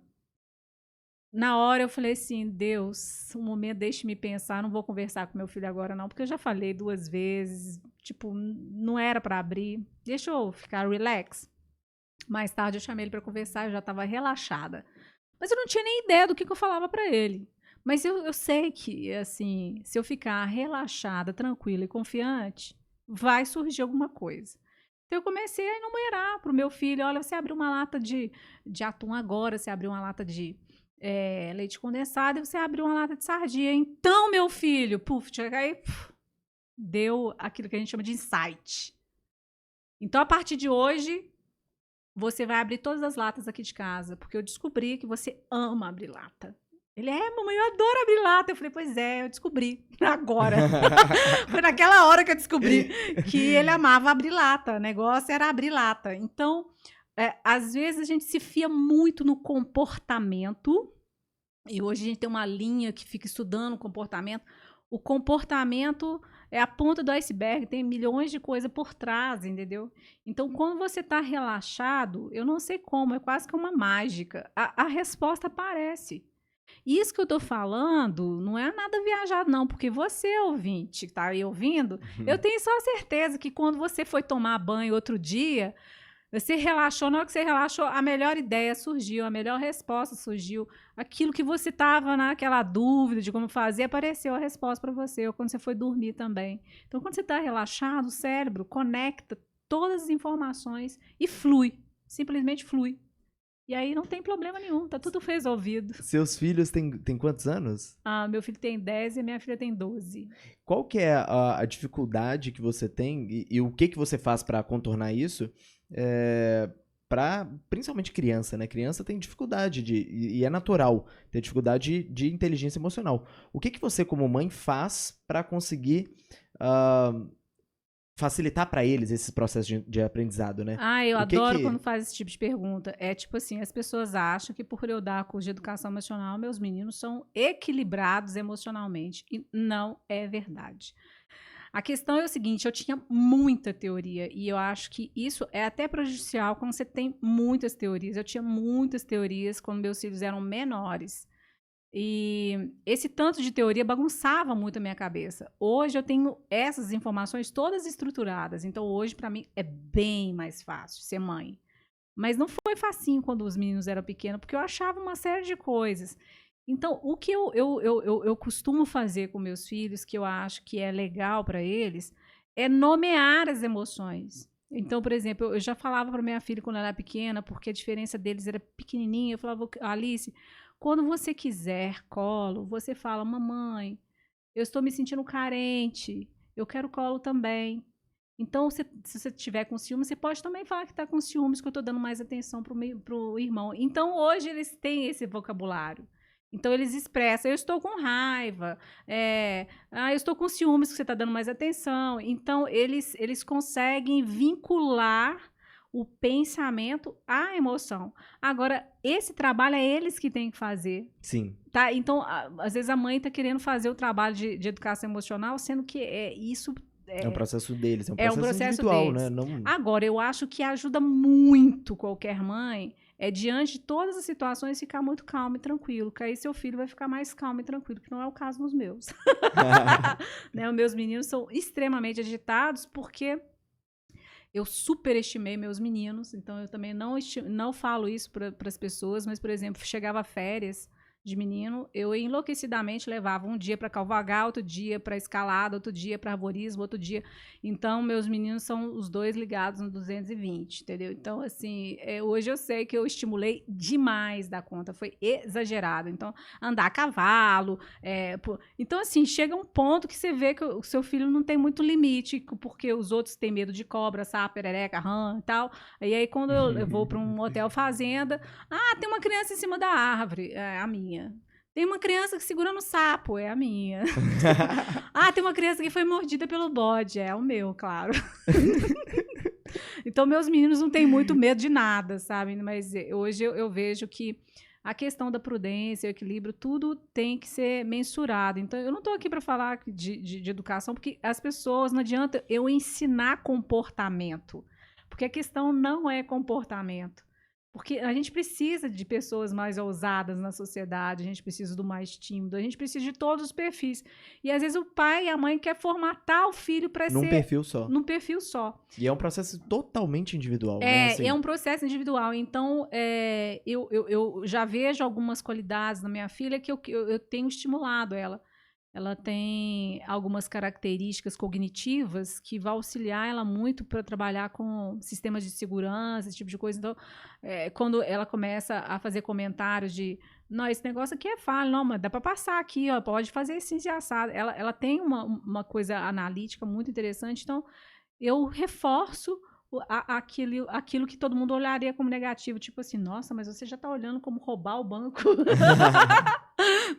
Na hora eu falei assim, Deus, um momento, deixe-me pensar, não vou conversar com meu filho agora não, porque eu já falei 2 vezes, tipo, não era pra abrir. Deixa eu ficar relax. Mais tarde eu chamei ele pra conversar, eu já tava relaxada. Mas eu não tinha nem ideia do que eu falava para ele. Mas eu sei que, assim, se eu ficar relaxada, tranquila e confiante, vai surgir alguma coisa. Então, eu comecei a enumerar para o meu filho, olha, você abriu uma lata de atum agora, você abriu uma lata de leite condensado e você abriu uma lata de sardinha. Então, meu filho, deu aquilo que a gente chama de insight. Então, a partir de hoje, você vai abrir todas as latas aqui de casa, porque eu descobri que você ama abrir lata. Ele, mamãe, eu adoro abrir lata. Eu falei, pois é, eu descobri agora. Foi naquela hora que eu descobri que ele amava abrir lata. O negócio era abrir lata. Então, às vezes a gente se fia muito no comportamento, e hoje a gente tem uma linha que fica estudando o comportamento. O comportamento é a ponta do iceberg, tem milhões de coisas por trás, entendeu? Então, quando você está relaxado, eu não sei como, é quase que uma mágica, a resposta aparece. Isso que eu tô falando não é nada viajado, não, porque você, ouvinte, que tá aí ouvindo, eu tenho só certeza que quando você foi tomar banho outro dia, você relaxou, na hora que você relaxou, a melhor ideia surgiu, a melhor resposta surgiu. Aquilo que você estava naquela dúvida de como fazer, apareceu a resposta para você, ou quando você foi dormir também. Então, quando você está relaxado, o cérebro conecta todas as informações e flui, simplesmente flui. E aí não tem problema nenhum, tá tudo resolvido. Seus filhos têm quantos anos? Meu filho tem 10 e minha filha tem 12. Qual que é a dificuldade que você tem e o que você faz para contornar isso? Para principalmente criança, né? Criança tem dificuldade e é natural ter dificuldade de inteligência emocional. O que você, como mãe, faz para conseguir facilitar para eles esse processo de aprendizado, né? Eu adoro quando faz esse tipo de pergunta. É tipo assim, as pessoas acham que por eu dar curso de educação emocional, meus meninos são equilibrados emocionalmente. E não é verdade. A questão é o seguinte, eu tinha muita teoria e eu acho que isso é até prejudicial quando você tem muitas teorias. Eu tinha muitas teorias quando meus filhos eram menores. E esse tanto de teoria bagunçava muito a minha cabeça. Hoje eu tenho essas informações todas estruturadas. Então hoje para mim é bem mais fácil ser mãe. Mas não foi facinho quando os meninos eram pequenos, porque eu achava uma série de coisas. Então, o que eu costumo fazer com meus filhos, que eu acho que é legal para eles, é nomear as emoções. Então, por exemplo, eu já falava para minha filha quando ela era pequena, porque a diferença deles era pequenininha, eu falava, Alice, quando você quiser colo, você fala, mamãe, eu estou me sentindo carente, eu quero colo também. Então, se você tiver com ciúmes, você pode também falar que está com ciúmes, que eu estou dando mais atenção para o irmão. Então, hoje eles têm esse vocabulário. Então, eles expressam, eu estou com raiva, eu estou com ciúmes, que você está dando mais atenção. Então, eles conseguem vincular o pensamento à emoção. Agora, esse trabalho é eles que têm que fazer. Sim. Tá? Então, às vezes a mãe está querendo fazer o trabalho de educação emocional, sendo que isso... É um processo deles, é um processo individual, deles. né? Não... Agora, eu acho que ajuda muito qualquer mãe diante de todas as situações, ficar muito calmo e tranquilo, que aí seu filho vai ficar mais calmo e tranquilo, que não é o caso dos meus. Né? Os meus meninos são extremamente agitados, porque eu superestimei meus meninos, então eu também não falo isso para as pessoas, mas, por exemplo, chegava férias de menino, eu enlouquecidamente levava um dia para cavalgar, outro dia para escalada, outro dia para arborismo, outro dia. Então, meus meninos são os dois ligados no 220, entendeu? Então, assim, hoje eu sei que eu estimulei demais da conta, foi exagerado. Então, andar a cavalo. Então, assim, chega um ponto que você vê que o seu filho não tem muito limite, porque os outros têm medo de cobra, sapo, perereca, rã e tal. E aí, quando eu vou para um hotel fazenda, tem uma criança em cima da árvore, é a minha. Tem uma criança que segura no sapo, é a minha. Tem uma criança que foi mordida pelo bode, é o meu, claro. Então, meus meninos não têm muito medo de nada, sabe? Mas hoje eu vejo que a questão da prudência, o equilíbrio, tudo tem que ser mensurado. Então, eu não estou aqui para falar de educação, porque as pessoas, não adianta eu ensinar comportamento, porque a questão não é comportamento. Porque a gente precisa de pessoas mais ousadas na sociedade, a gente precisa do mais tímido, a gente precisa de todos os perfis. E às vezes o pai e a mãe querem formatar o filho para ser... Num perfil só. E é um processo totalmente individual, né? Assim... É um processo individual. Então, eu já vejo algumas qualidades na minha filha que eu tenho estimulado ela. Ela tem algumas características cognitivas que vão auxiliar ela muito para trabalhar com sistemas de segurança, esse tipo de coisa. Então, quando ela começa a fazer comentários de, não, esse negócio aqui é falho, não, mas dá para passar aqui, ó, pode fazer assim, assado. Ela tem uma coisa analítica muito interessante, então eu reforço aquilo que todo mundo olharia como negativo, tipo assim, nossa, mas você já está olhando como roubar o banco.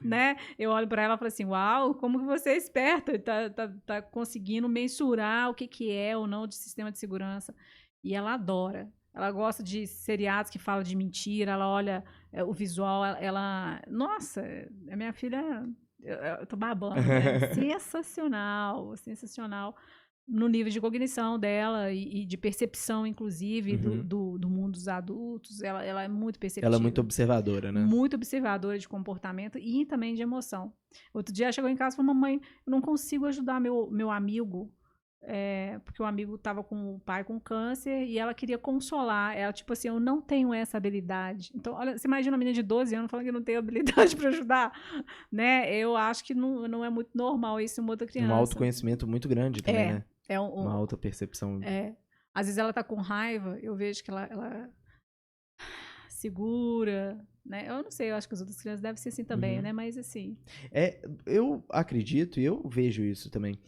Né? Eu olho para ela e falo assim, uau, como que você é esperta, tá conseguindo mensurar o que é ou não de sistema de segurança. E ela adora. Ela gosta de seriados que falam de mentira, ela olha o visual, nossa, a minha filha, eu tô babando, né? Sensacional, sensacional. No nível de cognição dela e de percepção, inclusive, Uhum. do mundo dos adultos. Ela é muito Ela é muito perceptiva. observadora, né? Muito observadora de comportamento e também de emoção. Outro dia ela chegou em casa e falou: mamãe, eu não consigo ajudar meu amigo, porque o amigo estava com o pai com câncer e ela queria consolar. Ela, tipo assim, eu não tenho essa habilidade. Então, olha, você imagina uma menina de 12 anos falando que não tem habilidade para ajudar, né? Eu acho que não é muito normal isso em uma outra Um criança. autoconhecimento muito grande também, né? É Uma alta percepção. às vezes ela tá com raiva, eu vejo que ela segura, né? Eu não sei, eu acho que as outras crianças devem ser assim também, Uhum. né? Mas assim. Eu acredito e eu vejo isso também.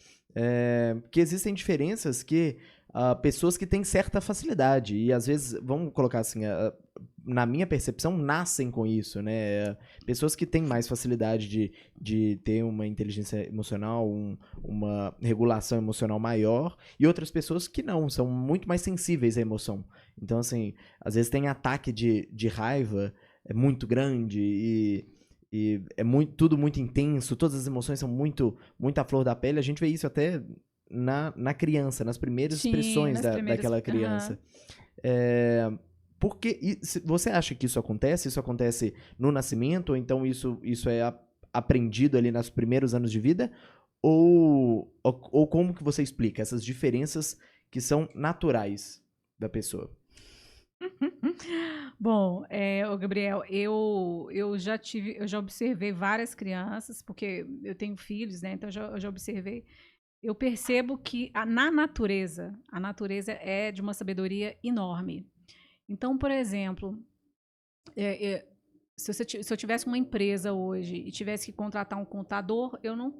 Que existem diferenças que pessoas que têm certa facilidade e às vezes, vamos colocar assim, na minha percepção, nascem com isso, né? Pessoas que têm mais facilidade de ter uma inteligência emocional, uma regulação emocional maior, e outras pessoas que não, são muito mais sensíveis à emoção. Então, assim, às vezes tem ataque de raiva muito grande e é tudo muito intenso, todas as emoções são muito à flor da pele. A gente vê isso até na criança, nas primeiras Sim, expressões nas primeiras. daquela criança. É, você acha que isso acontece? Isso acontece no nascimento? Ou então isso é aprendido ali nos primeiros anos de vida? Ou como que você explica essas diferenças que são naturais da pessoa? Bom, ô Gabriel, eu já observei várias crianças, porque eu tenho filhos, né? Então eu já observei. Eu percebo que na natureza, a natureza é de uma sabedoria enorme. Então, por exemplo, se eu tivesse uma empresa hoje e tivesse que contratar um contador, eu não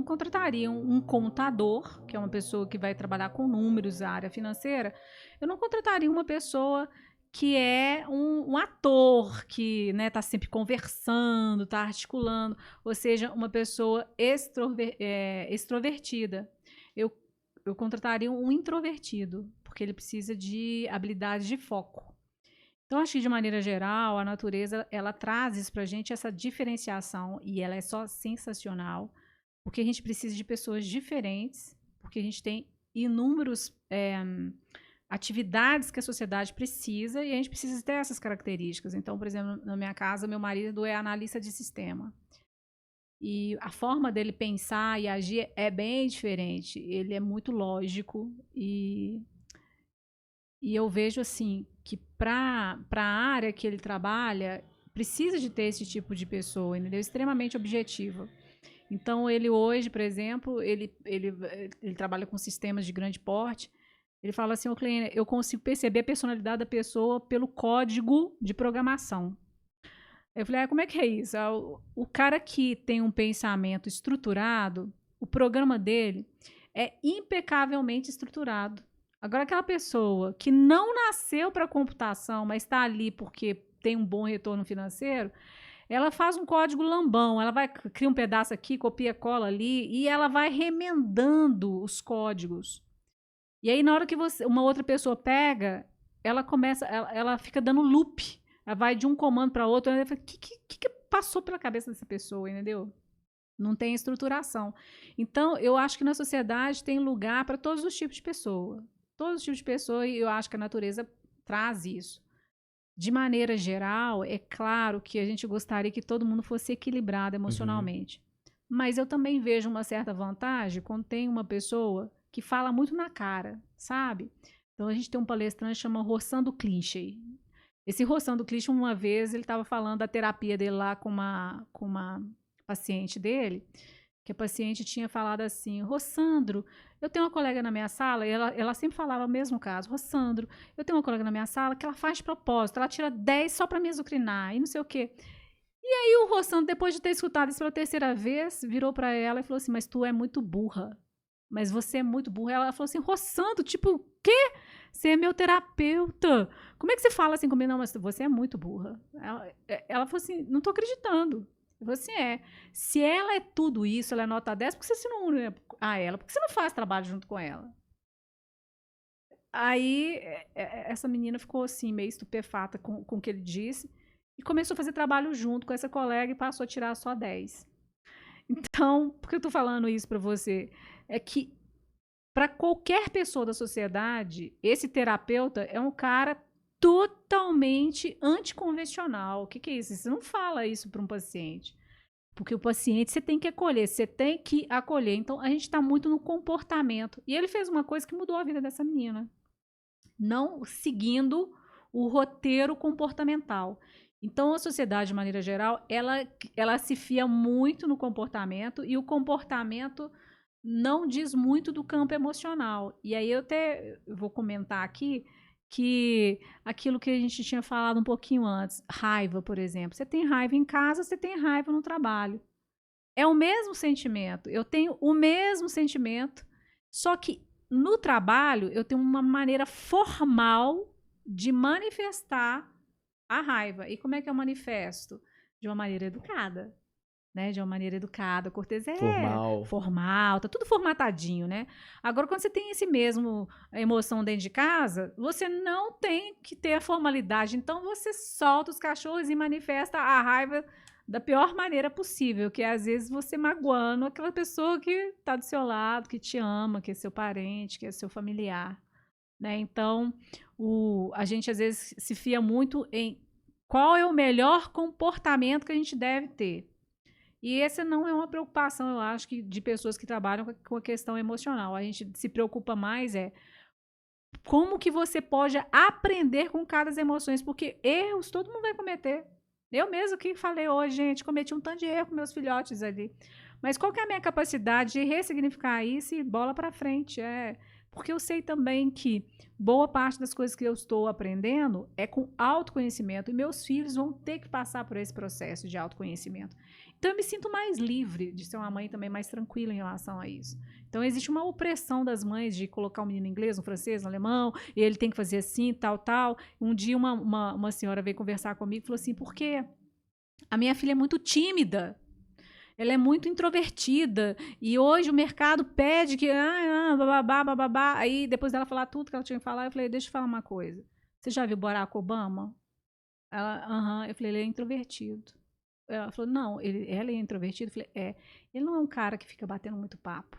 contrataria um contador, que é uma pessoa que vai trabalhar com números na área financeira. Eu não contrataria uma pessoa que é um ator, que está sempre conversando, está articulando, ou seja, uma pessoa extrovertida. Eu, eu contrataria um introvertido, porque ele precisa de habilidade de foco. Então, acho que de maneira geral, a natureza ela traz isso para a gente, essa diferenciação, e ela é só sensacional, porque a gente precisa de pessoas diferentes, porque a gente tem inúmeros atividades que a sociedade precisa e a gente precisa ter essas características. Então, por exemplo, na minha casa, meu marido é analista de sistema. E a forma dele pensar e agir é bem diferente. Ele é muito lógico e eu vejo assim que para a área que ele trabalha, precisa de ter esse tipo de pessoa, entendeu? Extremamente objetiva. Então, ele hoje, por exemplo, ele trabalha com sistemas de grande porte. Ele fala assim, ô cliente, eu consigo perceber a personalidade da pessoa pelo código de programação. Eu falei, como é que é isso? O cara que tem um pensamento estruturado, o programa dele é impecavelmente estruturado. Agora, aquela pessoa que não nasceu para computação, mas está ali porque tem um bom retorno financeiro, ela faz um código lambão, ela vai cria um pedaço aqui, copia, cola ali, e ela vai remendando os códigos. E aí, na hora que uma outra pessoa pega, ela fica dando loop. Ela vai de um comando para outro, ela fala, o que passou pela cabeça dessa pessoa, entendeu? Não tem estruturação. Então, eu acho que na sociedade tem lugar para todos os tipos de pessoa. Todos os tipos de pessoa, e eu acho que a natureza traz isso. De maneira geral, é claro que a gente gostaria que todo mundo fosse equilibrado emocionalmente. Mas eu também vejo uma certa vantagem quando tem uma pessoa que fala muito na cara, sabe? Então a gente tem um palestrante que chama Rossando Clinchy. Esse Rossando Clinchy, uma vez, ele estava falando da terapia dele lá com uma paciente dele, que a paciente tinha falado assim, Rossandro, eu tenho uma colega na minha sala, e ela sempre falava o mesmo caso, Rossandro, eu tenho uma colega na minha sala que ela faz de propósito, ela tira 10 só para me azucrinar, e não sei o quê. E aí o Rossandro, depois de ter escutado isso pela terceira vez, virou para ela e falou assim, mas tu é muito burra. Mas você é muito burra. Ela falou assim, Rossandro, tipo, o quê? Você é meu terapeuta. Como é que você fala assim comigo? Não, mas você é muito burra. Ela falou assim, não tô acreditando. Eu falei assim, se ela é tudo isso, ela é nota 10, por que você não une a ela? Por que você não faz trabalho junto com ela? Aí, essa menina ficou assim, meio estupefata com o que ele disse, e começou a fazer trabalho junto com essa colega e passou a tirar só 10. Então, por que eu tô falando isso para você? É que para qualquer pessoa da sociedade, esse terapeuta é um cara totalmente anticonvencional. O que, que é isso? Você não fala isso para um paciente. Porque o paciente você tem que acolher, você tem que acolher. Então, a gente está muito no comportamento. E ele fez uma coisa que mudou a vida dessa menina. Não seguindo o roteiro comportamental. Então, a sociedade, de maneira geral, ela se fia muito no comportamento e o comportamento não diz muito do campo emocional. E aí eu até vou comentar aqui que aquilo que a gente tinha falado um pouquinho antes, raiva, por exemplo. Você tem raiva em casa, você tem raiva no trabalho. É o mesmo sentimento. Eu tenho o mesmo sentimento, só que no trabalho eu tenho uma maneira formal de manifestar a raiva. E como é que eu manifesto? De uma maneira educada. Né, de uma maneira educada, cortês, formal, tá tudo formatadinho, né? Agora, quando você tem esse mesmo emoção dentro de casa, você não tem que ter a formalidade. Então, você solta os cachorros e manifesta a raiva da pior maneira possível, que é, às vezes, você magoando aquela pessoa que tá do seu lado, que te ama, que é seu parente, que é seu familiar, né? Então, a gente, às vezes, se fia muito em qual é o melhor comportamento que a gente deve ter. E essa não é uma preocupação, eu acho, de pessoas que trabalham com a questão emocional. A gente se preocupa mais como que você pode aprender com cada emoções, porque erros todo mundo vai cometer. Eu mesmo que falei hoje, gente, cometi um tanto de erro com meus filhotes ali. Mas qual que é a minha capacidade de ressignificar isso e bola para frente? Porque eu sei também que boa parte das coisas que eu estou aprendendo é com autoconhecimento, e meus filhos vão ter que passar por esse processo de autoconhecimento. Então, eu me sinto mais livre de ser uma mãe também mais tranquila em relação a isso. Então, existe uma opressão das mães de colocar o menino em inglês, no francês, no alemão, e ele tem que fazer assim, tal, tal. Um dia, uma senhora veio conversar comigo e falou assim, por quê? A minha filha é muito tímida. Ela é muito introvertida. E hoje o mercado pede que... bababá, bababá. Aí, depois dela falar tudo que ela tinha que falar, eu falei, deixa eu falar uma coisa. Você já viu Barack Obama? Ela, eu falei, ele é introvertido. Ela falou, não, ela é introvertida? Eu falei, ele não é um cara que fica batendo muito papo.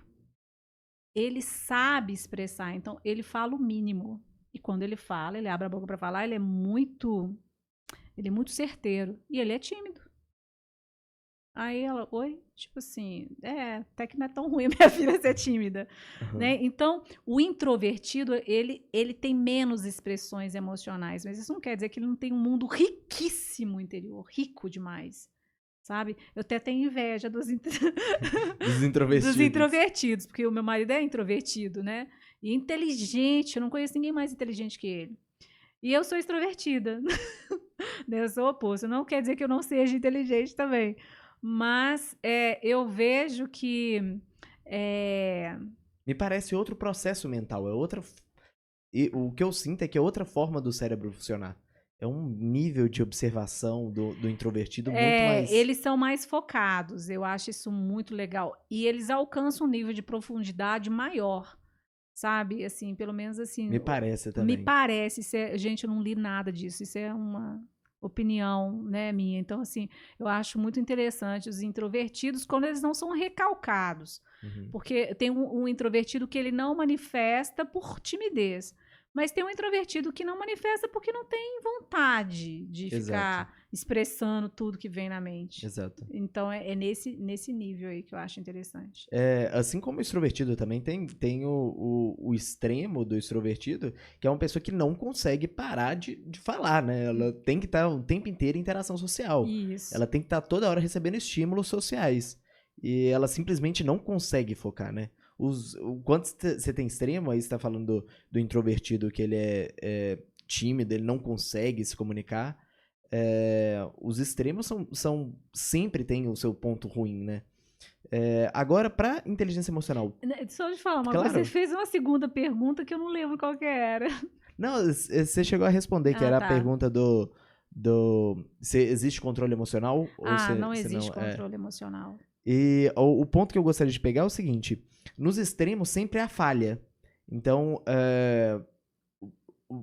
Ele sabe expressar, então ele fala o mínimo. E quando ele fala, ele abre a boca para falar, ele é muito certeiro. E ele é tímido. Aí ela, oi? Tipo assim, até que não é tão ruim minha filha ser tímida. Uhum. Né? Então, o introvertido, ele tem menos expressões emocionais, mas isso não quer dizer que ele não tem um mundo riquíssimo interior, rico demais. Sabe? Eu até tenho inveja dos introvertidos. Dos introvertidos, porque o meu marido é introvertido, né? E inteligente, eu não conheço ninguém mais inteligente que ele. E eu sou extrovertida. Eu sou o oposto. Não quer dizer que eu não seja inteligente também. Mas eu vejo que... Me parece outro processo mental. E o que eu sinto é que é outra forma do cérebro funcionar. É um nível de observação do introvertido muito mais... Eles são mais focados, eu acho isso muito legal. E eles alcançam um nível de profundidade maior, sabe? Assim, pelo menos assim... Me parece também. Me parece. Gente, eu não li nada disso. Isso é uma opinião, né, minha. Então, assim, eu acho muito interessante os introvertidos quando eles não são recalcados. Uhum. Porque tem um introvertido que ele não manifesta por timidez. Mas tem um introvertido que não manifesta porque não tem vontade de ficar expressando tudo que vem na mente. Exato. Então, é nesse nível aí que eu acho interessante. Assim como o extrovertido também, tem o extremo do extrovertido, que é uma pessoa que não consegue parar de falar, né? Ela tem que estar o tempo inteiro em interação social. Isso. Ela tem que estar toda hora recebendo estímulos sociais. E ela simplesmente não consegue focar, né? Quando você tem extremo, aí você tá falando do introvertido, que ele é tímido, ele não consegue se comunicar. Os extremos sempre tem o seu ponto ruim, né? Agora, pra inteligência emocional... Só de falar, mas você fez uma segunda pergunta que eu não lembro qual que era. Não, você chegou a responder, que era a pergunta se existe controle emocional? Não existe controle emocional. E o ponto que eu gostaria de pegar é o seguinte: nos extremos sempre há falha. Então,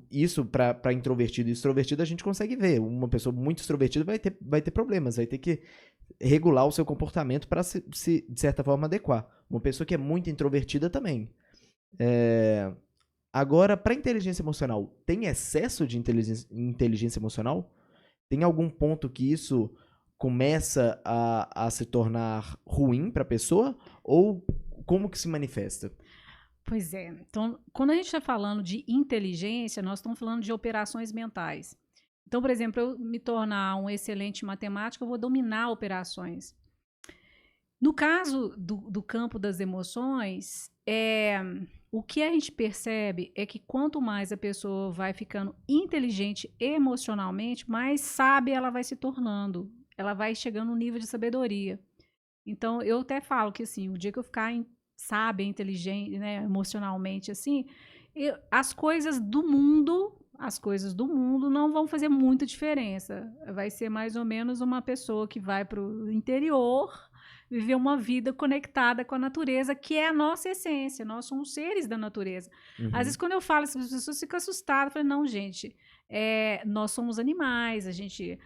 isso para introvertido e extrovertido a gente consegue ver. Uma pessoa muito extrovertida vai ter problemas, vai ter que regular o seu comportamento para de certa forma, adequar. Uma pessoa que é muito introvertida também. Agora, para inteligência emocional, tem excesso de inteligência emocional? Tem algum ponto que isso começa a se tornar ruim para a pessoa? Ou como que se manifesta? Pois é. Então, quando a gente está falando de inteligência, nós estamos falando de operações mentais. Então, por exemplo, eu me tornar um excelente matemático, eu vou dominar operações. No caso do campo das emoções, o que a gente percebe é que quanto mais a pessoa vai ficando inteligente emocionalmente, mais sábia ela vai se tornando. Ela vai chegando no nível de sabedoria. Então, eu até falo que, assim, o dia que eu ficar sábia, inteligente, né, emocionalmente, assim, as coisas do mundo não vão fazer muita diferença. Vai ser mais ou menos uma pessoa que vai para o interior viver uma vida conectada com a natureza, que é a nossa essência. Nós somos seres da natureza. Às vezes, quando eu falo isso, as pessoas ficam assustadas. Eu falo, não, gente, nós somos animais, a gente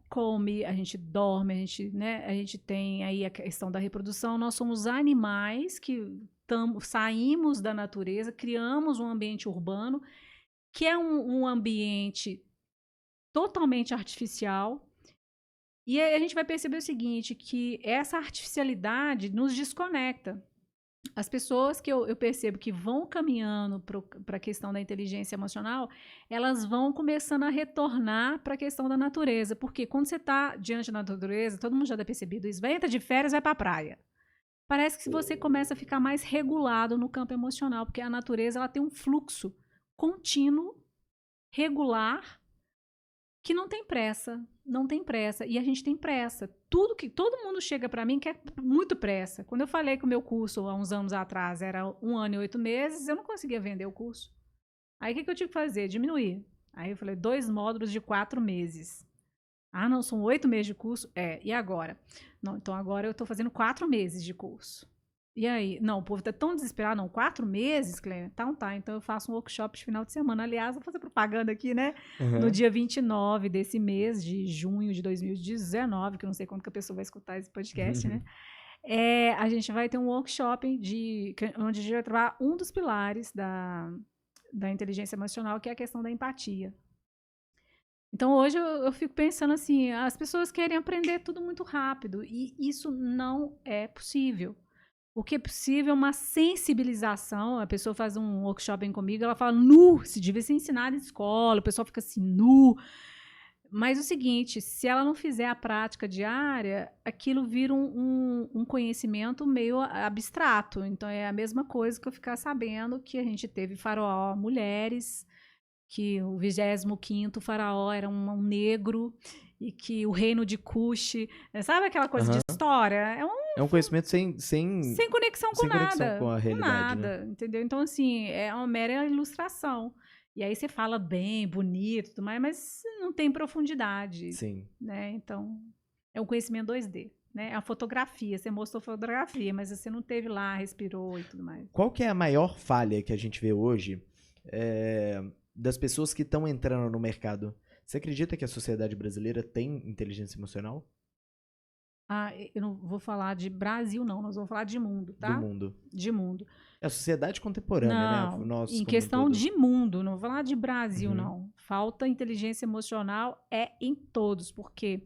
come, a gente dorme, a gente tem aí a questão da reprodução. Nós somos animais que saímos da natureza, criamos um ambiente urbano, que é um ambiente totalmente artificial. E a gente vai perceber o seguinte, que essa artificialidade nos desconecta. As pessoas que eu percebo que vão caminhando para a questão da inteligência emocional, elas vão começando a retornar para a questão da natureza. Porque quando você está diante da natureza, todo mundo já deve ter percebido isso, entra de férias, vai para a praia. Parece que você começa a ficar mais regulado no campo emocional, porque a natureza ela tem um fluxo contínuo, regular, que não tem pressa. E a gente tem pressa. Todo mundo chega para mim quer muito pressa. Quando eu falei que o meu curso há uns anos atrás era 1 ano e 8 meses, eu não conseguia vender o curso. Aí o que eu tive que fazer? Diminuir. Aí eu falei 2 módulos de 4 meses. Ah, não, são 8 meses de curso? E agora? Não, então agora eu estou fazendo 4 meses de curso. E aí? Não, o povo tá tão desesperado. Não, 4 meses, Clênia? Tá. Então eu faço um workshop de final de semana. Aliás, vou fazer propaganda aqui, né? No dia 29 desse mês de junho de 2019, que eu não sei quando que a pessoa vai escutar esse podcast, né? A gente vai ter um workshop onde a gente vai trabalhar um dos pilares da inteligência emocional, que é a questão da empatia. Então, hoje eu fico pensando assim, as pessoas querem aprender tudo muito rápido, e isso não é possível. O que é possível é uma sensibilização. A pessoa faz um workshop comigo, ela fala nu, se devia ser ensinado em escola, o pessoal fica assim, nu. Mas o seguinte, se ela não fizer a prática diária, aquilo vira um conhecimento meio abstrato. Então, é a mesma coisa que eu ficar sabendo que a gente teve faraó mulheres, que o 25º faraó era um negro, e que o reino de Cush, sabe aquela coisa de história? É um conhecimento sem conexão com nada. Conexão com a realidade, com nada, né? entendeu? Então, assim, é uma mera ilustração. E aí você fala bem, bonito, tudo mais, mas não tem profundidade. Sim. Né? Então, é um conhecimento 2D. Né? A fotografia, você mostrou fotografia, mas você não teve lá, respirou e tudo mais. Qual que é a maior falha que a gente vê hoje das pessoas que estão entrando no mercado? Você acredita que a sociedade brasileira tem inteligência emocional? Eu não vou falar de Brasil, não. Nós vamos falar de mundo, tá? Do mundo. De mundo. É a sociedade contemporânea, não, né? Nós, em questão de mundo, não vou falar de Brasil, não. Falta inteligência emocional em todos, porque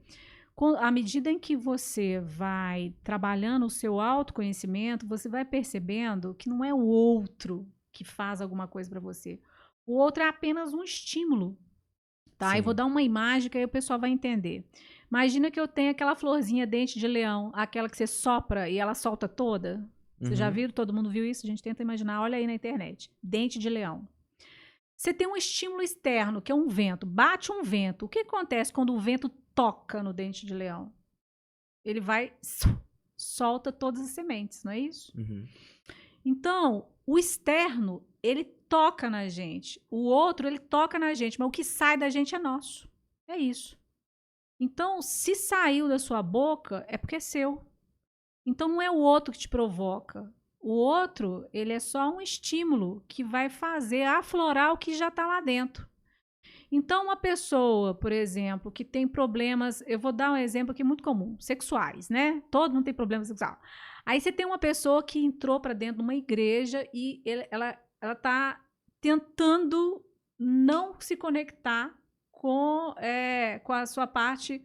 à medida em que você vai trabalhando o seu autoconhecimento, você vai percebendo que não é o outro que faz alguma coisa para você. O outro é apenas um estímulo. Tá? Eu vou dar uma imagem que aí o pessoal vai entender. Imagina que eu tenho aquela florzinha dente de leão, aquela que você sopra e ela solta toda. Vocês já viram? Todo mundo viu isso? A gente tenta imaginar. Olha aí na internet. Dente de leão. Você tem um estímulo externo, que é um vento. Bate um vento. O que acontece quando o vento toca no dente de leão? Ele vai, solta todas as sementes, não é isso? Então, o externo, ele toca na gente. O outro, ele toca na gente, mas o que sai da gente é nosso. É isso. Então, se saiu da sua boca, é porque é seu. Então, não é o outro que te provoca. O outro, ele é só um estímulo que vai fazer aflorar o que já está lá dentro. Então, uma pessoa, por exemplo, que tem problemas, eu vou dar um exemplo aqui muito comum, sexuais, né? Todo mundo tem problema sexual. Aí você tem uma pessoa que entrou para dentro de uma igreja e ela está tentando não se conectar com a sua parte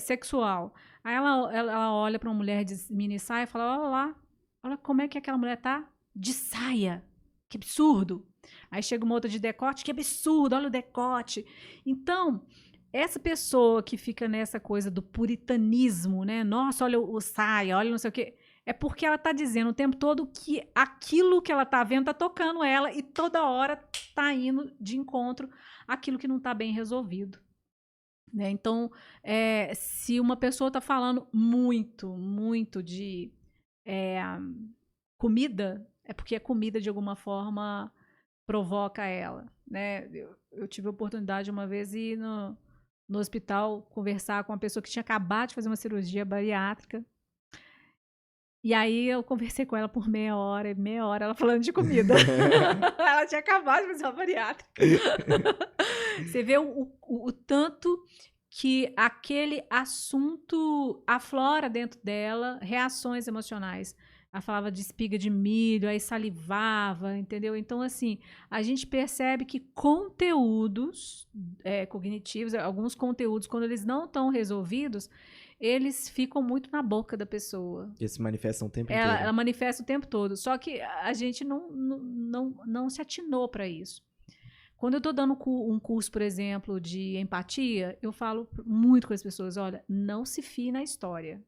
sexual. Aí ela olha para uma mulher de mini saia e fala, olha lá, olha como é que aquela mulher tá de saia. Que absurdo. Aí chega uma outra de decote, que absurdo, olha o decote. Então, essa pessoa que fica nessa coisa do puritanismo, né? Nossa, olha o saia, olha não sei o quê. É porque ela está dizendo o tempo todo que aquilo que ela está vendo está tocando ela e toda hora está indo de encontro àquilo que não está bem resolvido. Né? Então, se uma pessoa está falando muito de comida, é porque a comida, de alguma forma, provoca ela. Né? Eu tive a oportunidade uma vez de ir no hospital conversar com uma pessoa que tinha acabado de fazer uma cirurgia bariátrica. E aí eu conversei com ela por meia hora ela falando de comida. Ela tinha acabado de fazer uma bariátrica. Você vê o tanto que aquele assunto aflora dentro dela reações emocionais. Ela falava de espiga de milho, aí salivava, entendeu? Então, assim, a gente percebe que conteúdos cognitivos, alguns conteúdos, quando eles não estão resolvidos, eles ficam muito na boca da pessoa. Eles se manifestam o tempo inteiro. Ela manifesta o tempo todo. Só que a gente não se atinou para isso. Quando eu estou dando um curso, por exemplo, de empatia, eu falo muito com as pessoas, olha, não se fie na história.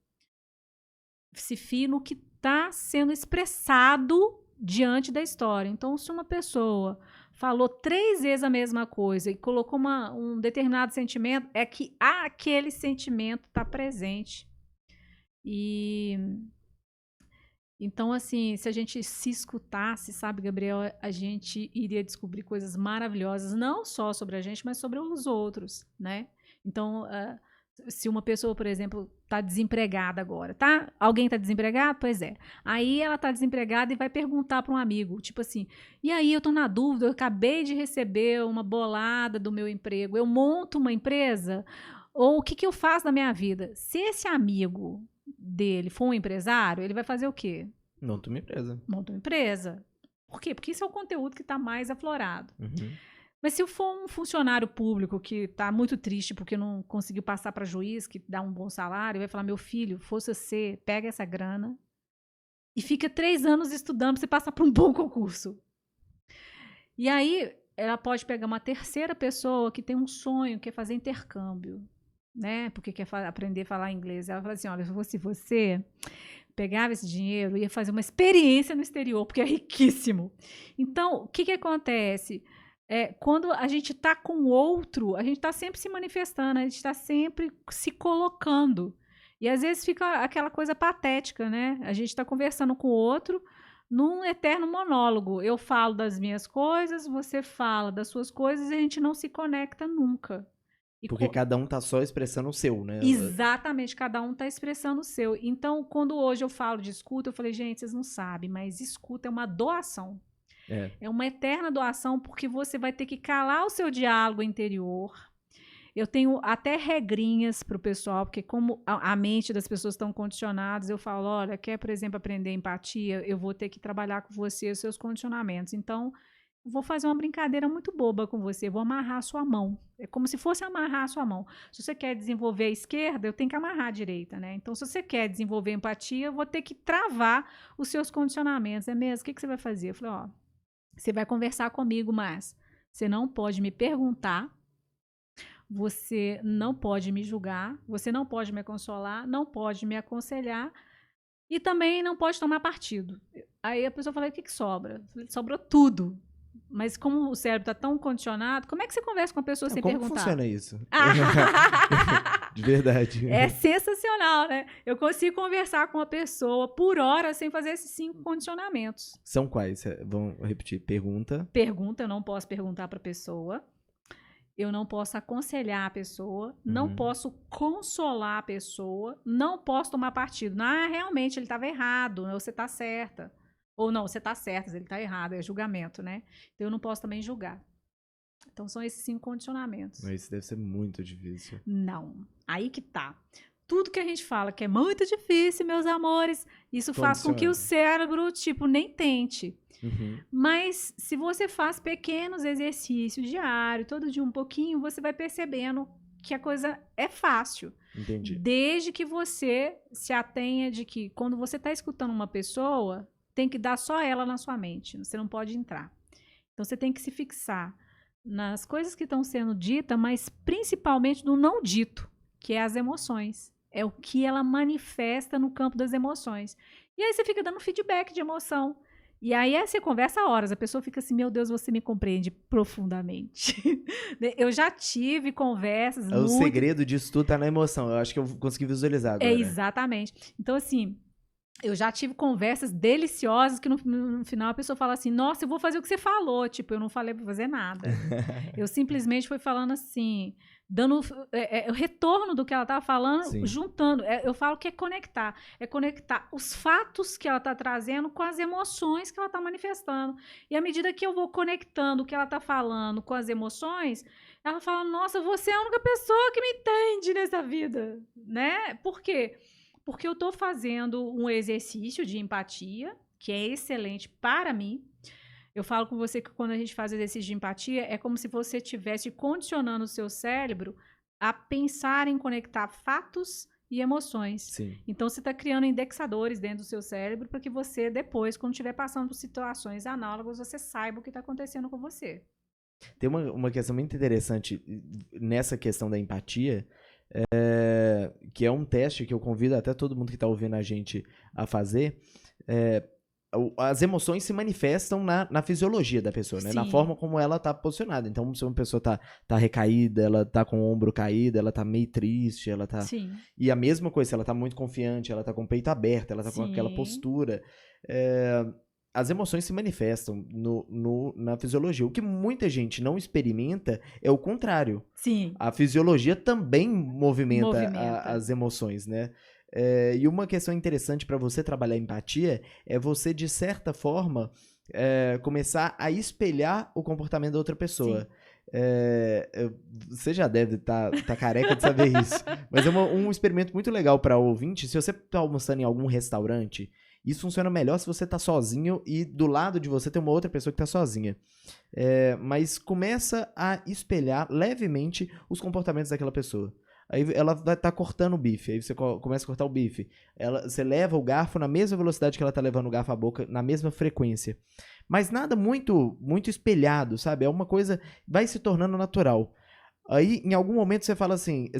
Se fie no que está sendo expressado diante da história. Então, se uma pessoa falou 3 vezes a mesma coisa e colocou um determinado sentimento, é que aquele sentimento está presente. Então, assim, se a gente se escutasse, sabe, Gabriel, a gente iria descobrir coisas maravilhosas, não só sobre a gente, mas sobre os outros, né? Então, se uma pessoa, por exemplo, está desempregada agora, tá? Alguém está desempregado? Pois é. Aí ela está desempregada e vai perguntar para um amigo, tipo assim, e aí eu estou na dúvida, eu acabei de receber uma bolada do meu emprego, eu monto uma empresa? Ou o que eu faço na minha vida? Se esse amigo dele for um empresário, ele vai fazer o quê? Monta uma empresa. Monta uma empresa. Por quê? Porque isso é o conteúdo que está mais aflorado. Uhum. Mas se eu for um funcionário público que está muito triste porque não conseguiu passar para juiz, que dá um bom salário, vai falar, meu filho, fosse você, pega essa grana e fica 3 anos estudando para você passar por um bom concurso. E aí ela pode pegar uma terceira pessoa que tem um sonho, que é fazer intercâmbio, né? Porque quer aprender a falar inglês. Ela fala assim, olha, se fosse você, pegava esse dinheiro e ia fazer uma experiência no exterior, porque é riquíssimo. Então, o que acontece? Quando a gente está com o outro, a gente está sempre se manifestando, a gente está sempre se colocando. E às vezes fica aquela coisa patética, né? A gente está conversando com o outro num eterno monólogo. Eu falo das minhas coisas, você fala das suas coisas e a gente não se conecta nunca. Porque cada um tá só expressando o seu, né? Exatamente, cada um tá expressando o seu. Então, quando hoje eu falo de escuta, eu falei, gente, vocês não sabem, mas escuta é uma doação. É uma eterna doação, porque você vai ter que calar o seu diálogo interior. Eu tenho até regrinhas para o pessoal, porque como a mente das pessoas estão condicionadas, eu falo, olha, quer, por exemplo, aprender empatia, eu vou ter que trabalhar com você os seus condicionamentos. Então, eu vou fazer uma brincadeira muito boba com você, vou amarrar a sua mão. É como se fosse amarrar a sua mão. Se você quer desenvolver a esquerda, eu tenho que amarrar a direita, né? Então, se você quer desenvolver empatia, eu vou ter que travar os seus condicionamentos. É mesmo? O que você vai fazer? Eu falei, ó, você vai conversar comigo, mas você não pode me perguntar, você não pode me julgar, você não pode me consolar, não pode me aconselhar e também não pode tomar partido. Aí a pessoa fala, o que sobra? Sobrou tudo. Mas como o cérebro está tão condicionado, como é que você conversa com a pessoa sem perguntar? Como funciona isso? De verdade. É sensacional, né? Eu consigo conversar com uma pessoa por hora sem fazer esses 5 condicionamentos. São quais? Vamos repetir. Pergunta. Pergunta, eu não posso perguntar para a pessoa. Eu não posso aconselhar a pessoa. Não posso consolar a pessoa. Não posso tomar partido. Realmente, ele estava errado. Você está certa. Ou não, você está certa, ele está errado. É julgamento, né? Então, eu não posso também julgar. Então, são esses 5 condicionamentos. Mas isso deve ser muito difícil. Não. Aí que tá. Tudo que a gente fala que é muito difícil, meus amores, isso faz com que o cérebro, tipo, nem tente. Uhum. Mas se você faz pequenos exercícios diários, todo dia um pouquinho, você vai percebendo que a coisa é fácil. Entendi. Desde que você se atenha de que quando você está escutando uma pessoa, tem que dar só ela na sua mente. Você não pode entrar. Então você tem que se fixar nas coisas que estão sendo ditas, mas principalmente no não dito, que é as emoções. É o que ela manifesta no campo das emoções. E aí você fica dando feedback de emoção. E aí você conversa horas, a pessoa fica assim, meu Deus, você me compreende profundamente. Eu já tive conversas O segredo disso tudo tá na emoção. Eu acho que eu consegui visualizar agora. É, exatamente. Então, assim, eu já tive conversas deliciosas que no final a pessoa fala assim, nossa, eu vou fazer o que você falou. Tipo, eu não falei pra fazer nada. Eu simplesmente fui falando assim, dando o retorno do que ela estava falando, Sim. juntando. Eu falo que é conectar. É conectar os fatos que ela está trazendo com as emoções que ela está manifestando. E à medida que eu vou conectando o que ela está falando com as emoções, ela fala, nossa, você é a única pessoa que me entende nessa vida. Né? Por quê? Porque eu estou fazendo um exercício de empatia, que é excelente para mim. Eu falo com você que quando a gente faz exercício de empatia, é como se você estivesse condicionando o seu cérebro a pensar em conectar fatos e emoções. Sim. Então, você está criando indexadores dentro do seu cérebro para que você, depois, quando estiver passando por situações análogas, você saiba o que está acontecendo com você. Tem uma questão muito interessante nessa questão da empatia, que é um teste que eu convido até todo mundo que está ouvindo a gente a fazer. As emoções se manifestam na fisiologia da pessoa, né? Na forma como ela tá posicionada. Então, se uma pessoa tá recaída, ela tá com o ombro caído, ela tá meio triste, ela tá... Sim. E a mesma coisa, se ela tá muito confiante, ela tá com o peito aberto, ela tá com aquela postura. As emoções se manifestam na fisiologia. O que muita gente não experimenta é o contrário. Sim. A fisiologia também movimenta. As emoções, né? E uma questão interessante para você trabalhar a empatia é você, de certa forma, começar a espelhar o comportamento da outra pessoa. Você já deve estar careca de saber isso. Mas é um experimento muito legal para ouvinte. Se você está almoçando em algum restaurante, isso funciona melhor se você está sozinho e do lado de você tem uma outra pessoa que está sozinha. Mas começa a espelhar levemente os comportamentos daquela pessoa. Aí ela vai estar cortando o bife, aí você começa a cortar o bife. Você leva o garfo na mesma velocidade que ela está levando o garfo à boca, na mesma frequência. Mas nada muito, muito espelhado, sabe? É uma coisa, vai se tornando natural. Aí, em algum momento, você fala assim,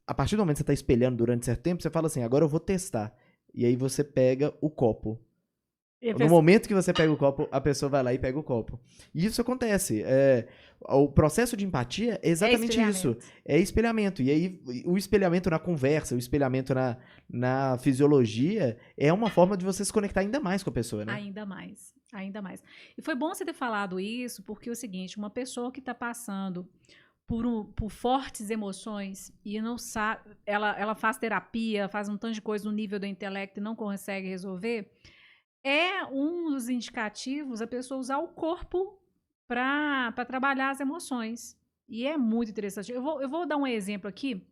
a partir do momento que você está espelhando durante certo tempo, você fala assim, agora eu vou testar. E aí você pega o copo. No momento que você pega o copo, a pessoa vai lá e pega o copo. E isso acontece. O processo de empatia é exatamente isso. É espelhamento. E aí, o espelhamento na conversa, o espelhamento na fisiologia é uma forma de você se conectar ainda mais com a pessoa, né? Ainda mais. Ainda mais. E foi bom você ter falado isso, porque é o seguinte, uma pessoa que está passando por fortes emoções e não sabe, ela faz terapia, faz um tanto de coisa no nível do intelecto e não consegue resolver, é um dos indicativos a pessoa usar o corpo para trabalhar as emoções. E é muito interessante. Eu vou dar um exemplo aqui,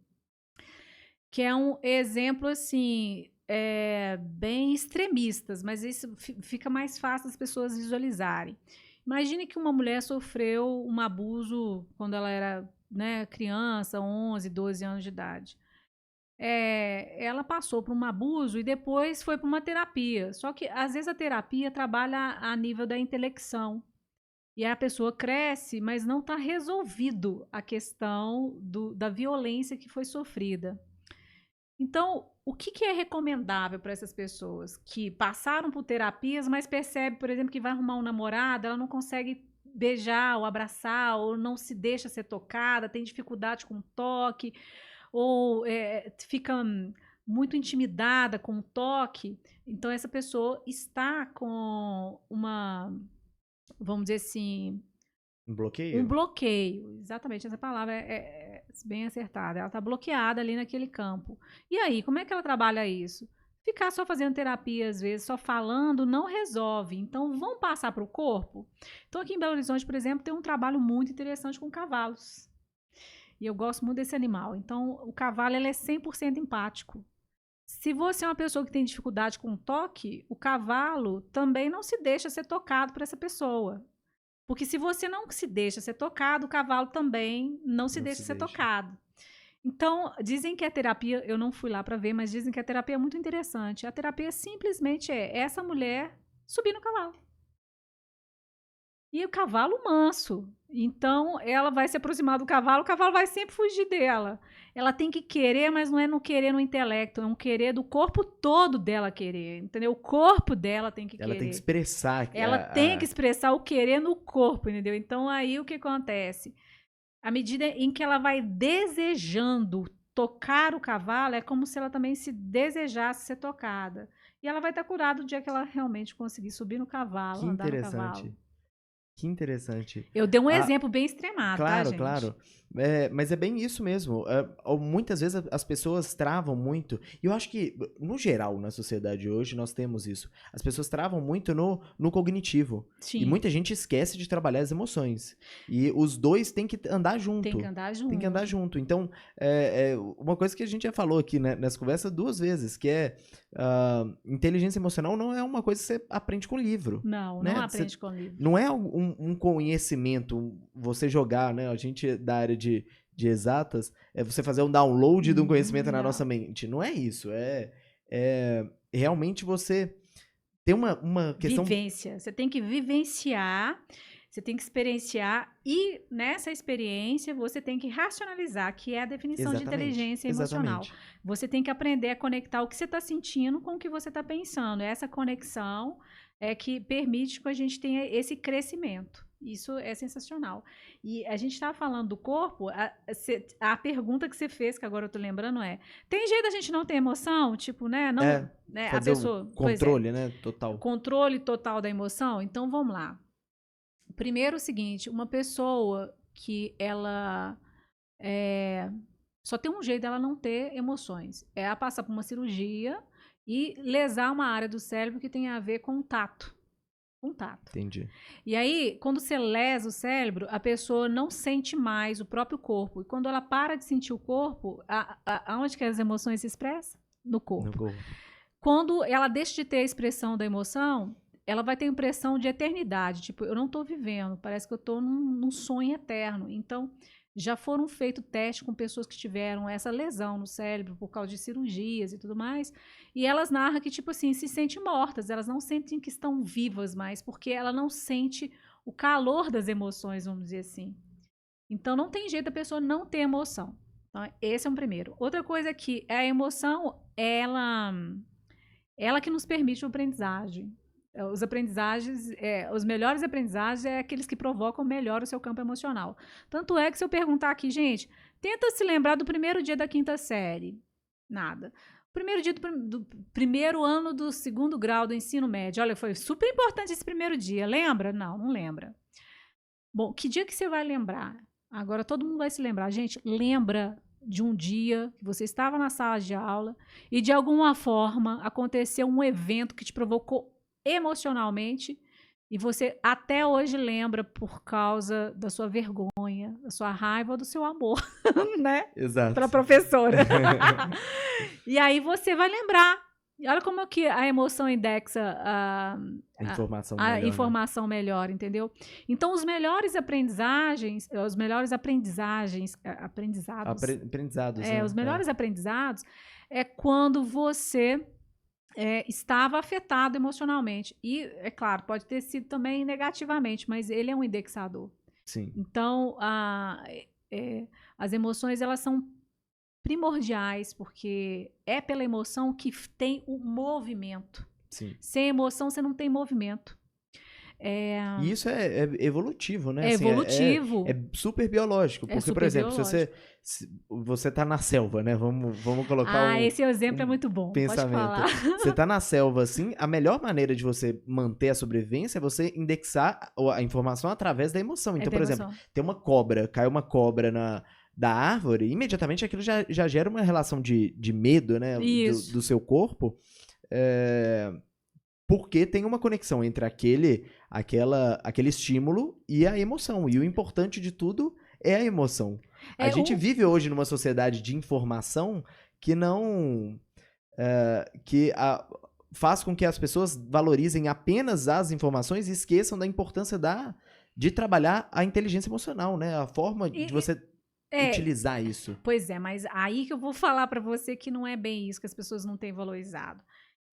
que é um exemplo, assim, bem extremistas, mas isso fica mais fácil das pessoas visualizarem. Imagine que uma mulher sofreu um abuso quando ela era, né, criança, 11, 12 anos de idade. Ela passou por um abuso e depois foi para uma terapia. Só que, às vezes, a terapia trabalha a nível da intelecção. E a pessoa cresce, mas não está resolvido a questão da violência que foi sofrida. Então, o que é recomendável para essas pessoas que passaram por terapias, mas percebe, por exemplo, que vai arrumar um namorado, ela não consegue beijar ou abraçar, ou não se deixa ser tocada, tem dificuldade com o toque, ou fica muito intimidada com o toque. Então, essa pessoa está com vamos dizer assim... Um bloqueio? Um bloqueio, exatamente, essa palavra é bem acertada. Ela está bloqueada ali naquele campo. E aí, como é que ela trabalha isso? Ficar só fazendo terapia, às vezes, só falando, não resolve. Então, vamos passar para o corpo? Então, aqui em Belo Horizonte, por exemplo, tem um trabalho muito interessante com cavalos. E eu gosto muito desse animal. Então, o cavalo ele é 100% empático. Se você é uma pessoa que tem dificuldade com toque, o cavalo também não se deixa ser tocado por essa pessoa. Porque se você não se deixa ser tocado, o cavalo também não se deixa ser tocado. Então, dizem que a terapia, eu não fui lá para ver, mas dizem que a terapia é muito interessante. A terapia simplesmente é essa mulher subir no cavalo. E o cavalo manso. Então, ela vai se aproximar do cavalo, o cavalo vai sempre fugir dela. Ela tem que querer, mas não é no querer no intelecto, é um querer do corpo todo dela querer, entendeu? O corpo dela tem que querer. Ela tem que expressar. Ela tem que expressar o querer no corpo, entendeu? Então, aí o que acontece? À medida em que ela vai desejando tocar o cavalo, é como se ela também se desejasse ser tocada. E ela vai estar curada o dia que ela realmente conseguir subir no cavalo, andar no cavalo. Que interessante. Eu dei um exemplo bem extremado, claro, tá, gente? Claro. Mas é bem isso mesmo. Muitas vezes as pessoas travam muito. E eu acho que, no geral, na sociedade hoje, nós temos isso. As pessoas travam muito no cognitivo. Sim. E muita gente esquece de trabalhar as emoções. E os dois têm que andar junto. Tem que andar junto. Tem que andar junto. Então, uma coisa que a gente já falou aqui, né, nessa conversa 2 vezes, que é inteligência emocional não é uma coisa que você aprende com livro. Não, né? não aprende com livro. Não é um conhecimento, você jogar, né? A gente da área de exatas, é você fazer um download de um conhecimento na nossa mente. Não é isso. É realmente você ter uma questão... Vivência. Você tem que vivenciar, você tem que experienciar e nessa experiência você tem que racionalizar, que é a definição de inteligência emocional. Você tem que aprender a conectar o que você está sentindo com o que você está pensando. Essa conexão é que permite que a gente tenha esse crescimento. Isso é sensacional. E a gente estava falando do corpo, a pergunta que você fez, que agora eu tô lembrando, tem jeito da gente não ter emoção? Tipo, né? Não, né fazer a pessoa, o controle, né? Total. Controle total da emoção? Então, vamos lá. Primeiro, o seguinte, uma pessoa que ela só tem um jeito dela não ter emoções. É a passar por uma cirurgia e lesar uma área do cérebro que tem a ver com o tato. Entendi. E aí, quando você lesa o cérebro, a pessoa não sente mais o próprio corpo. E quando ela para de sentir o corpo, aonde que as emoções se expressam? No corpo. Quando ela deixa de ter a expressão da emoção, ela vai ter a impressão de eternidade. Tipo, eu não estou vivendo, parece que eu estou num sonho eterno. Então, já foram feitos testes com pessoas que tiveram essa lesão no cérebro por causa de cirurgias e tudo mais, e elas narram que, tipo assim, se sentem mortas, elas não sentem que estão vivas mais, porque ela não sente o calor das emoções, vamos dizer assim. Então, não tem jeito da pessoa não ter emoção. Então, esse é um primeiro. Outra coisa é que a emoção, ela que nos permite a aprendizagem. Os melhores aprendizagens é aqueles que provocam melhor o seu campo emocional. Tanto é que se eu perguntar aqui, gente, tenta se lembrar do primeiro dia da 5ª série. Nada. Primeiro dia do primeiro ano do 2º grau do ensino médio. Olha, foi super importante esse primeiro dia. Lembra? Não lembra. Bom, que dia que você vai lembrar? Agora todo mundo vai se lembrar. Gente, lembra de um dia que você estava na sala de aula e de alguma forma aconteceu um evento que te provocou emocionalmente e você até hoje lembra por causa da sua vergonha, da sua raiva ou do seu amor, né? Exato. Para a professora. E aí você vai lembrar. E olha como é que a emoção indexa a informação melhor, entendeu? Então, os melhores aprendizados, os melhores aprendizados é quando você estava afetado emocionalmente. E, é claro, pode ter sido também negativamente, mas ele é um indexador. Sim. Então, as emoções, elas são primordiais, porque é pela emoção que tem o movimento. Sim. Sem emoção, você não tem movimento. E isso é evolutivo, né? É assim, evolutivo. É super biológico. Porque, por exemplo, se você tá na selva, né? Vamos colocar esse exemplo é muito bom. Pensamento. Pode falar. Você tá na selva, assim, a melhor maneira de você manter a sobrevivência é você indexar a informação através da emoção. Então, por exemplo, tem uma cobra, cai uma cobra da árvore, imediatamente aquilo já gera uma relação de medo, né? Do seu corpo. porque tem uma conexão entre aquele estímulo e a emoção. E o importante de tudo é a emoção. A gente vive hoje numa sociedade de informação que não... faz com que as pessoas valorizem apenas as informações e esqueçam da importância de trabalhar a inteligência emocional, né? A forma de você utilizar isso. Pois é, mas aí que eu vou falar para você que não é bem isso, que as pessoas não têm valorizado.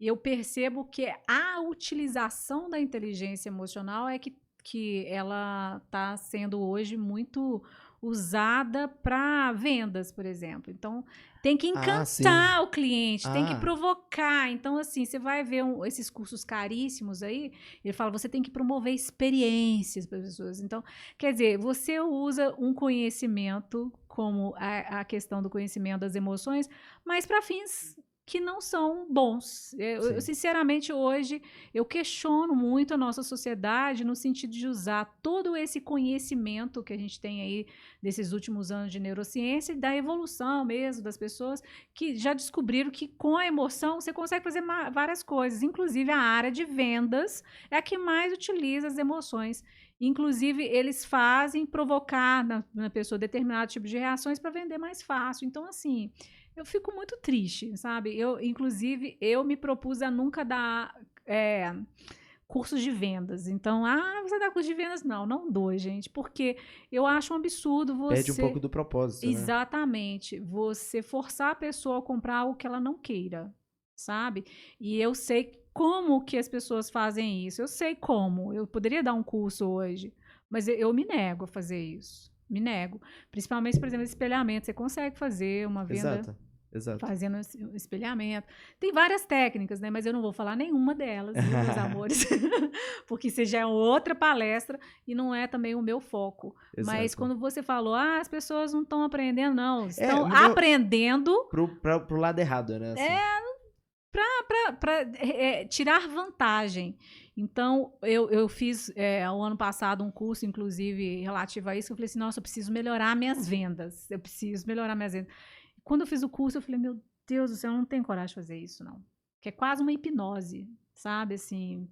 Eu percebo que a utilização da inteligência emocional é que ela está sendo hoje muito usada para vendas, por exemplo. Então, tem que encantar o cliente, tem que provocar. Então, assim, você vai ver esses cursos caríssimos aí, ele fala, você tem que promover experiências para as pessoas. Então, quer dizer, você usa um conhecimento, como a questão do conhecimento das emoções, mas para fins que não são bons. Eu, sinceramente, hoje, eu questiono muito a nossa sociedade no sentido de usar todo esse conhecimento que a gente tem aí desses últimos anos de neurociência e da evolução mesmo das pessoas que já descobriram que com a emoção você consegue fazer várias coisas. Inclusive, a área de vendas é a que mais utiliza as emoções. Inclusive, eles fazem provocar na pessoa determinado tipo de reações para vender mais fácil. Então, assim... eu fico muito triste, sabe? Inclusive, eu me propus a nunca dar cursos de vendas. Então, você dá curso de vendas? Não dou, gente, porque eu acho um absurdo você... perde um pouco do propósito, né? Exatamente. Você forçar a pessoa a comprar algo que ela não queira, sabe? E eu sei como que as pessoas fazem isso. Eu sei como. Eu poderia dar um curso hoje, mas eu me nego a fazer isso. Me nego. Principalmente, por exemplo, espelhamento. Você consegue fazer uma venda... Exato. Fazendo espelhamento. Tem várias técnicas, né? Mas eu não vou falar nenhuma delas, viu, meus amores? Porque isso já é outra palestra e não é também o meu foco. Exato. Mas quando você falou, as pessoas não estão aprendendo, não. Estão aprendendo... Pro lado errado, né? Assim. Para tirar vantagem. Então, eu fiz o ano passado um curso, inclusive, relativo a isso, que eu falei assim, nossa, eu preciso melhorar minhas vendas. Eu preciso melhorar minhas vendas. Quando eu fiz o curso, eu falei, meu Deus do céu, eu não tenho coragem de fazer isso, não. Que é quase uma hipnose, sabe? Assim,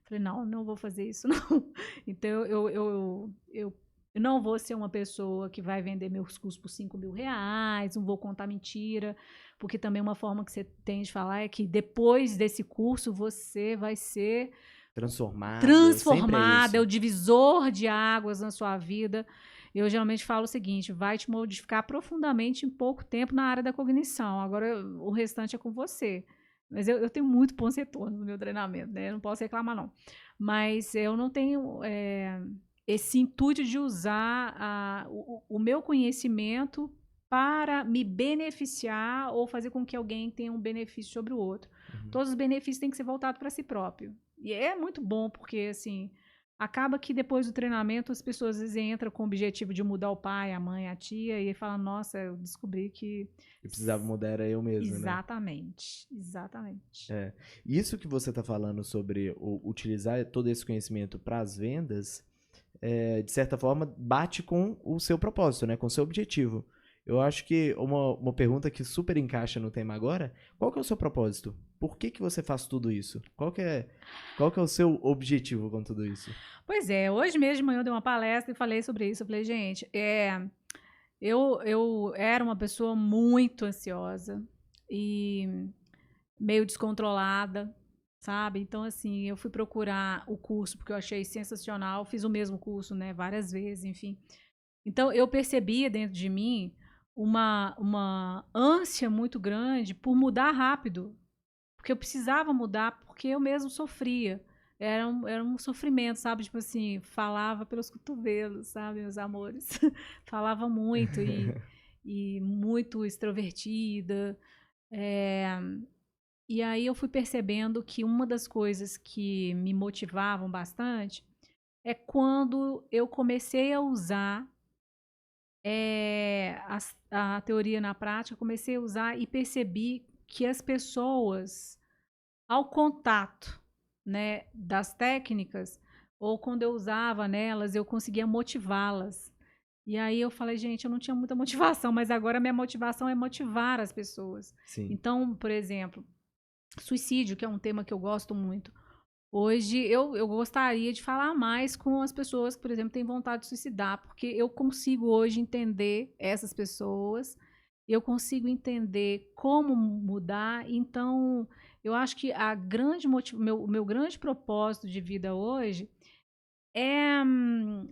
falei, não vou fazer isso, não. Então, eu não vou ser uma pessoa que vai vender meus cursos por R$5.000, não vou contar mentira, porque também uma forma que você tem de falar é que depois desse curso você vai ser transformada, é o divisor de águas na sua vida. Eu geralmente falo o seguinte, vai te modificar profundamente em pouco tempo na área da cognição. Agora, o restante é com você. Mas eu tenho muito bons retornos no meu treinamento, né? Eu não posso reclamar, não. Mas eu não tenho esse intuito de usar o meu conhecimento para me beneficiar ou fazer com que alguém tenha um benefício sobre o outro. Uhum. Todos os benefícios têm que ser voltados para si próprio. E é muito bom, porque, assim... acaba que depois do treinamento as pessoas às vezes entram com o objetivo de mudar o pai, a mãe, a tia e falam, nossa, eu descobri que... eu precisava mudar, era eu mesmo, exatamente, né? Exatamente. Isso que você está falando sobre utilizar todo esse conhecimento para as vendas, de certa forma, bate com o seu propósito, né? Com o seu objetivo. Eu acho que uma pergunta que super encaixa no tema agora, qual que é o seu propósito? Por que você faz tudo isso? Qual que é o seu objetivo com tudo isso? Pois é, hoje mesmo de manhã eu dei uma palestra e falei sobre isso. Eu falei, gente, eu era uma pessoa muito ansiosa e meio descontrolada, sabe? Então, assim, eu fui procurar o curso porque eu achei sensacional. Fiz o mesmo curso, né, várias vezes, enfim. Então, eu percebia dentro de mim uma ânsia muito grande por mudar rápido, porque eu precisava mudar, porque eu mesmo sofria. Era um sofrimento, sabe? Tipo assim, falava pelos cotovelos, sabe, meus amores? Falava muito e muito extrovertida. E aí eu fui percebendo que uma das coisas que me motivavam bastante é quando eu comecei a usar a teoria na prática, comecei a usar e percebi que as pessoas, ao contato, né, das técnicas, ou quando eu usava nelas, eu conseguia motivá-las. E aí eu falei, gente, eu não tinha muita motivação, mas agora a minha motivação é motivar as pessoas. Sim. Então, por exemplo, suicídio, que é um tema que eu gosto muito. Hoje eu gostaria de falar mais com as pessoas que, por exemplo, têm vontade de suicidar, porque eu consigo hoje entender essas pessoas, eu consigo entender como mudar. Então, eu acho que meu grande propósito de vida hoje é,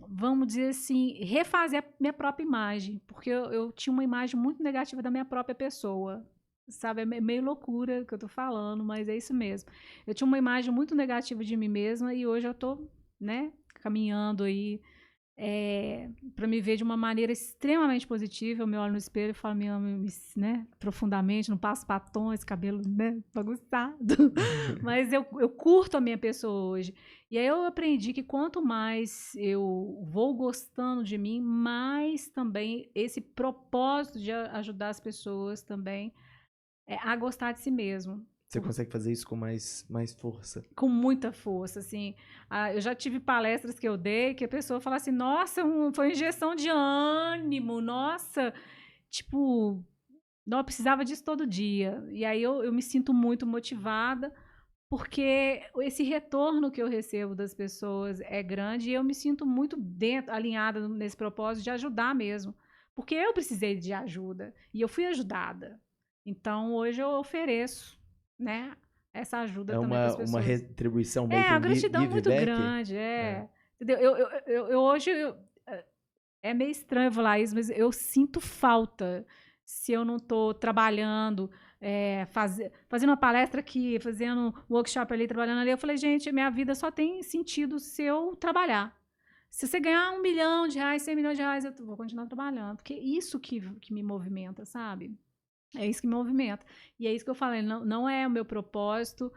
vamos dizer assim, refazer a minha própria imagem, porque eu tinha uma imagem muito negativa da minha própria pessoa. Sabe, é meio loucura que eu tô falando, mas é isso mesmo. Eu tinha uma imagem muito negativa de mim mesma e hoje eu tô, né, caminhando aí para me ver de uma maneira extremamente positiva. Eu me olho no espelho e falo, me amo, né, profundamente, não passo batom, esse cabelo, né, bagunçado. Mas eu curto a minha pessoa hoje. E aí eu aprendi que quanto mais eu vou gostando de mim, mais também esse propósito de ajudar as pessoas também a gostar de si mesmo. Você consegue fazer isso com mais força. Com muita força, assim. Eu já tive palestras que eu dei que a pessoa fala assim, nossa, foi uma injeção de ânimo, nossa, tipo, não, eu precisava disso todo dia. E aí eu me sinto muito motivada, porque esse retorno que eu recebo das pessoas é grande e eu me sinto muito alinhada nesse propósito de ajudar mesmo. Porque eu precisei de ajuda e eu fui ajudada. Então, hoje eu ofereço, né, essa ajuda É também para as uma pessoas. retribuição, meio que A um gratidão muito back. grande, entendeu? Hoje, é meio estranho falar isso, mas eu sinto falta se eu não estou trabalhando, fazendo uma palestra aqui, fazendo um workshop ali, trabalhando ali. Eu falei, gente, minha vida só tem sentido se eu trabalhar. Se você ganhar R$1 milhão, R$100 milhões, eu vou continuar trabalhando. Porque é isso que me movimenta, sabe? É isso que me movimenta. E é isso que eu falei, não é o meu propósito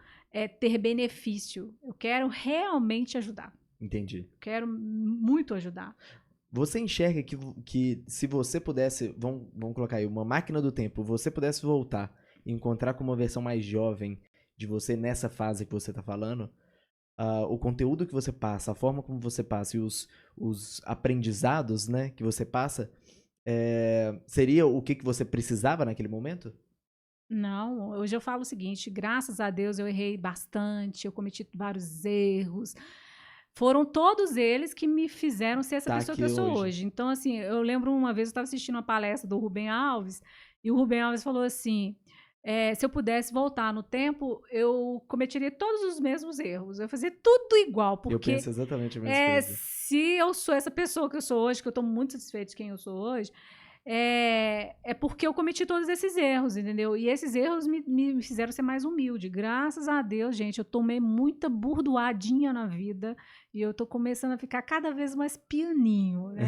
ter benefício. Eu quero realmente ajudar. Entendi. Quero muito ajudar. Você enxerga que se você pudesse, vamos colocar aí, uma máquina do tempo, você pudesse voltar e encontrar com uma versão mais jovem de você nessa fase que você está falando, o conteúdo que você passa, a forma como você passa e os aprendizados, né, que você passa, seria o que você precisava naquele momento? Não, hoje eu falo o seguinte, graças a Deus eu errei bastante, eu cometi vários erros. Foram todos eles que me fizeram ser essa pessoa que eu sou hoje. Então, assim, eu lembro uma vez eu estava assistindo uma palestra do Rubem Alves, e o Rubem Alves falou assim, se eu pudesse voltar no tempo, eu cometeria todos os mesmos erros. Eu fazia tudo igual, porque... Eu penso exatamente a mesma coisa. Se eu sou essa pessoa que eu sou hoje, que eu estou muito satisfeita de quem eu sou hoje, é porque eu cometi todos esses erros, entendeu? E esses erros me fizeram ser mais humilde. Graças a Deus, gente, eu tomei muita burdoadinha na vida e eu tô começando a ficar cada vez mais pianinho, né?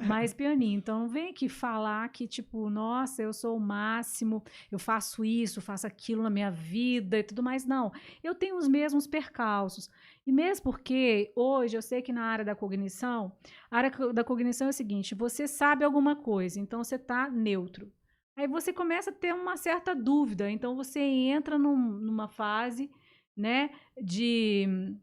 Mais pianinho. Então, não vem aqui falar que, tipo, nossa, eu sou o máximo, eu faço isso, faço aquilo na minha vida e tudo mais. Não, eu tenho os mesmos percalços. E mesmo porque hoje eu sei que na área da cognição, a área da cognição é o seguinte, você sabe alguma coisa, então você está neutro. Aí você começa a ter uma certa dúvida, então você entra numa fase, né, de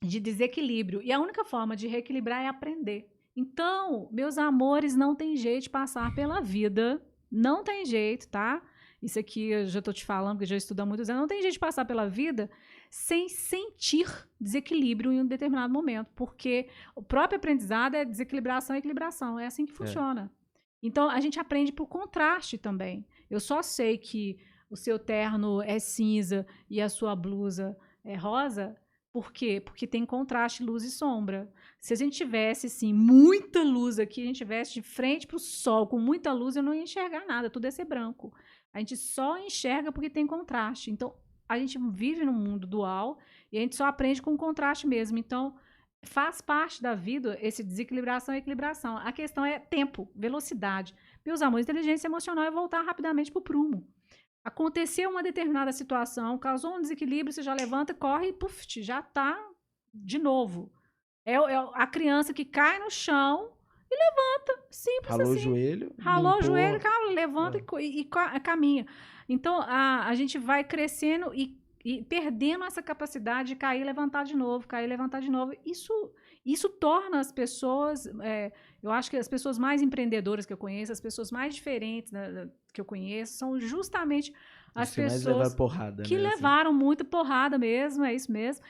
desequilíbrio. E a única forma de reequilibrar é aprender. Então, meus amores, não tem jeito de passar pela vida, não tem jeito, tá? Isso aqui eu já estou te falando, porque eu já estudo há muitos anos, não tem jeito de passar pela vida sem sentir desequilíbrio em um determinado momento, porque o próprio aprendizado é desequilibração e equilibração, é assim que funciona. Então, a gente aprende por contraste também. Eu só sei que o seu terno é cinza e a sua blusa é rosa, por quê? Porque tem contraste, luz e sombra. Se a gente tivesse, assim, muita luz aqui, a gente tivesse de frente para o sol, com muita luz, eu não ia enxergar nada, tudo ia ser branco. A gente só enxerga porque tem contraste. Então, a gente vive num mundo dual e a gente só aprende com contraste mesmo. Então, faz parte da vida esse desequilibração e equilibração. A questão é tempo, velocidade. Meus amores, inteligência emocional é voltar rapidamente para o prumo. Aconteceu uma determinada situação, causou um desequilíbrio, você já levanta, corre e puf, já está de novo. É a criança que cai no chão e levanta, simples Ralou assim. o joelho. Ralou o joelho, levanta e caminha. Então, a gente vai crescendo e perdendo essa capacidade de cair e levantar de novo, cair e levantar de novo. Isso torna as pessoas, eu acho que as pessoas mais empreendedoras que eu conheço, as pessoas mais diferentes que eu conheço, são justamente as que mais pessoas levaram porrada, que né? levaram muita porrada mesmo, é isso mesmo,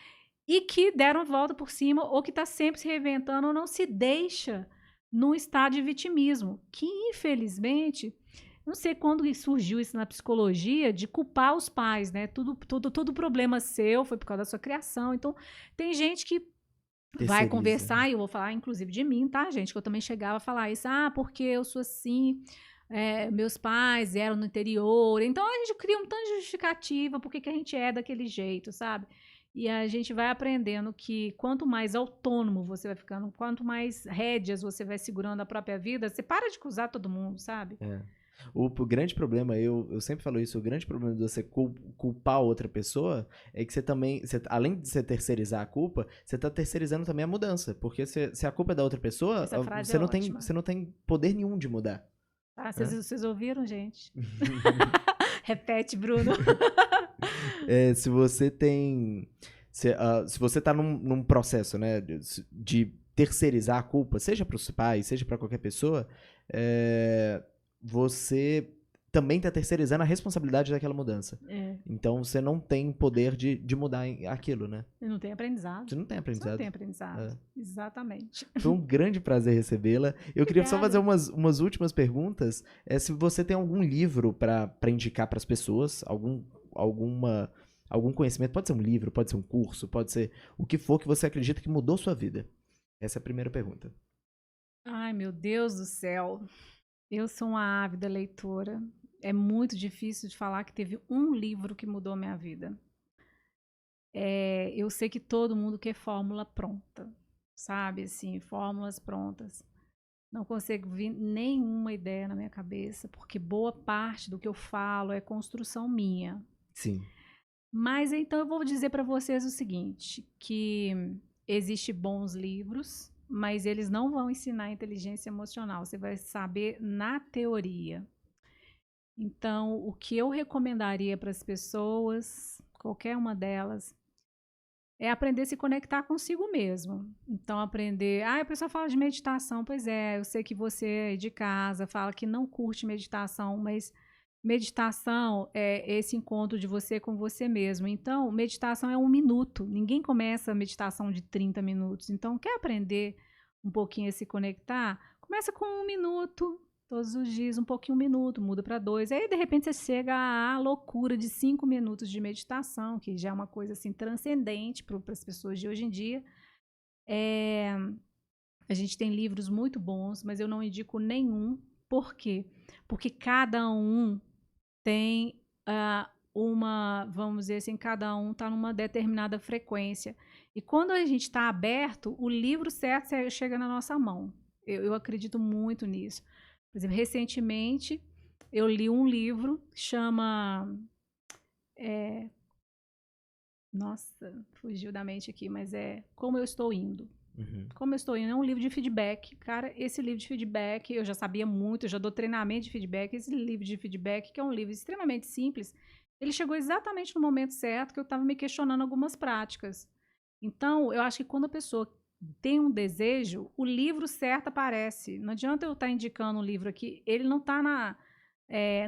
e que deram a volta por cima, ou que está sempre se reinventando, ou não se deixa num estado de vitimismo, que infelizmente, não sei quando surgiu isso na psicologia, de culpar os pais, né? Todo problema seu foi por causa da sua criação. Então, tem gente que vai conversar, e eu vou falar inclusive de mim, tá, gente? Que eu também chegava a falar isso, porque eu sou assim, meus pais eram no interior. Então, a gente cria um tanto de justificativa por que a gente é daquele jeito, sabe? E a gente vai aprendendo que quanto mais autônomo você vai ficando, quanto mais rédeas você vai segurando a própria vida, você para de acusar todo mundo, sabe? O grande problema, eu sempre falo isso, o grande problema de você culpar outra pessoa é que você também, além de você terceirizar a culpa, você tá terceirizando também a mudança. Porque se a culpa é da outra pessoa, você não tem poder nenhum de mudar. Vocês ouviram, gente? Repete, Bruno. Se você tem... Se você tá num processo, né, de terceirizar a culpa, seja para os pais, seja para qualquer pessoa, você também está terceirizando a responsabilidade daquela mudança. Então, você não tem poder de mudar aquilo, né? Você não tem aprendizado. Você não tem aprendizado. Você não tem aprendizado. Exatamente. Foi um grande prazer recebê-la. Eu queria só fazer umas últimas perguntas. Se você tem algum livro para indicar para as pessoas, algum conhecimento, pode ser um livro, pode ser um curso, pode ser o que for que você acredita que mudou sua vida. Essa é a primeira pergunta. Ai, meu Deus do céu. Eu sou uma ávida leitora. É muito difícil de falar que teve um livro que mudou a minha vida. Eu sei que todo mundo quer fórmula pronta, sabe? Assim, fórmulas prontas. Não consigo vir nenhuma ideia na minha cabeça, porque boa parte do que eu falo é construção minha. Sim. Mas então eu vou dizer para vocês o seguinte, que existem bons livros, mas eles não vão ensinar inteligência emocional. Você vai saber na teoria. Então, o que eu recomendaria para as pessoas, qualquer uma delas, é aprender a se conectar consigo mesmo. Então, aprender... a pessoa fala de meditação. Pois é, eu sei que você de casa fala que não curte meditação, mas meditação é esse encontro de você com você mesmo. Então, meditação é 1 minuto. Ninguém começa a meditação de 30 minutos. Então, quer aprender um pouquinho a se conectar? Começa com 1 minuto, todos os dias, um pouquinho, 1 minuto, muda para 2. Aí, de repente, você chega à loucura de 5 minutos de meditação, que já é uma coisa assim transcendente para as pessoas de hoje em dia. A gente tem livros muito bons, mas eu não indico nenhum. Por quê? Porque cada um tem vamos dizer assim, cada um está numa determinada frequência. E quando a gente está aberto, o livro certo chega na nossa mão. Eu acredito muito nisso. Por exemplo, recentemente eu li um livro que chama... Nossa, fugiu da mente aqui, mas Como Eu Estou Indo. Como Eu Estou Indo é um livro de feedback. Cara, esse livro de feedback, eu já sabia muito, eu já dou treinamento de feedback. Esse livro de feedback, que é um livro extremamente simples, ele chegou exatamente no momento certo que eu estava me questionando algumas práticas. Então, eu acho que quando a pessoa tem um desejo, o livro certo aparece. Não adianta eu estar indicando um livro aqui, ele não está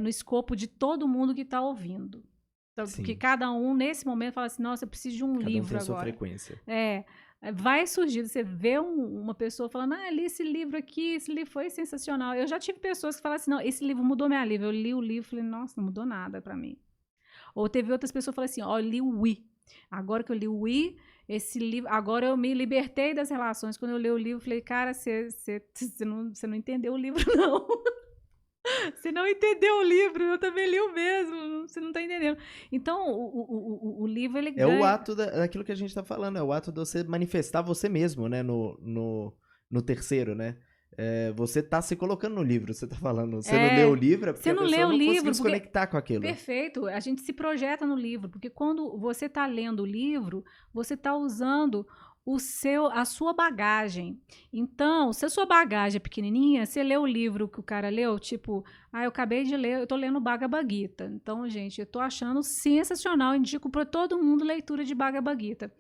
no escopo de todo mundo que está ouvindo. Então, porque cada um, nesse momento, fala assim, nossa, eu preciso de um livro agora. Cada um tem a sua frequência. Vai surgir, você vê uma pessoa falando, li esse livro aqui, esse livro foi sensacional. Eu já tive pessoas que falam assim, não, esse livro mudou minha vida. Eu li o livro e falei, nossa, não mudou nada pra mim. Ou teve outras pessoas que falam assim, eu li o I. Agora que eu li o I, esse livro, agora eu me libertei das relações. Quando eu li o livro, eu falei, cara, você não entendeu o livro, não. Você não entendeu o livro, eu também li o mesmo, você não está entendendo. Então, o livro, ele ganha... o ato daquilo que a gente está falando, é o ato de você manifestar você mesmo, né, no terceiro, né? Você está se colocando no livro, você está falando. Você não leu o livro, é porque a pessoa não conseguiu se conectar com aquilo. Perfeito, a gente se projeta no livro, porque quando você está lendo o livro, você está usando a sua bagagem. Então, se a sua bagagem é pequenininha, você lê o livro que o cara leu, tipo, eu acabei de ler, eu tô lendo Bhagavad Gita. Então, gente, eu tô achando sensacional, indico para todo mundo leitura de Bhagavad Gita.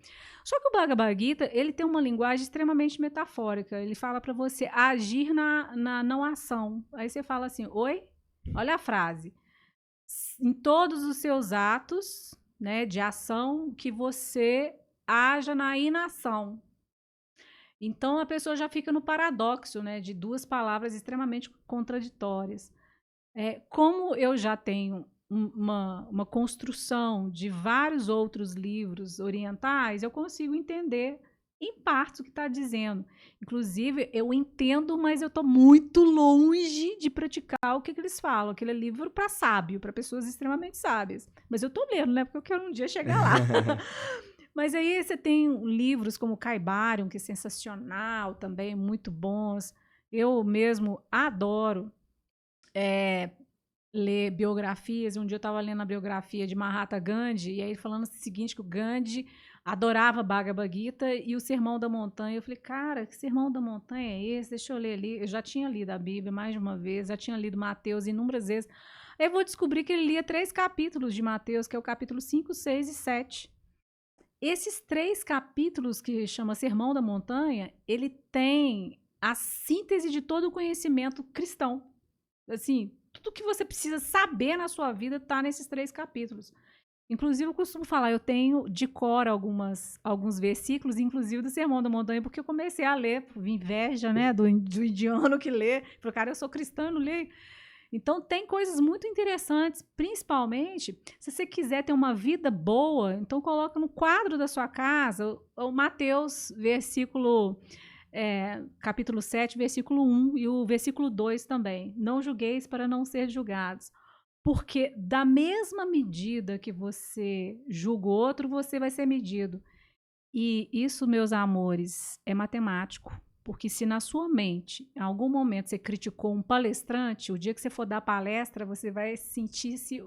Só que o Bhagavad Gita, ele tem uma linguagem extremamente metafórica. Ele fala para você agir na não ação. Aí você fala assim, oi? Olha a frase. Em todos os seus atos, né, de ação, que você haja na inação. Então a pessoa já fica no paradoxo, né, de duas palavras extremamente contraditórias. Como eu já tenho uma construção de vários outros livros orientais, eu consigo entender em partes o que está dizendo. Inclusive, eu entendo, mas eu estou muito longe de praticar o que eles falam. Aquele é livro para sábio, para pessoas extremamente sábias. Mas eu estou lendo, né? Porque eu quero um dia chegar lá. Mas aí você tem livros como Caibarium, que é sensacional também, muito bons. Eu mesmo adoro ler biografias. Um dia eu estava lendo a biografia de Mahatma Gandhi, e aí falando o seguinte, que o Gandhi adorava Bhagavad Gita e o Sermão da Montanha. Eu falei, cara, que Sermão da Montanha é esse? Deixa eu ler ali. Eu já tinha lido a Bíblia mais de uma vez, já tinha lido Mateus inúmeras vezes. Aí eu vou descobrir que ele lia 3 capítulos de Mateus, que é o capítulo 5, 6 e 7. Esses 3 capítulos, que chama Sermão da Montanha, ele tem a síntese de todo o conhecimento cristão. Assim, tudo que você precisa saber na sua vida está nesses 3 capítulos. Inclusive, eu costumo falar, eu tenho de cor alguns versículos, inclusive do Sermão da Montanha, porque eu comecei a ler, por inveja, né, do indiano que lê. Falei, cara, eu sou cristã, não leio. Então, tem coisas muito interessantes, principalmente se você quiser ter uma vida boa, então coloca no quadro da sua casa o Mateus, capítulo 7, versículo 1 e o versículo 2 também. Não julgueis para não ser julgados. Porque da mesma medida que você julga o outro, você vai ser medido. E isso, meus amores, é matemático. Porque se na sua mente, em algum momento, você criticou um palestrante, o dia que você for dar palestra, você vai sentir-se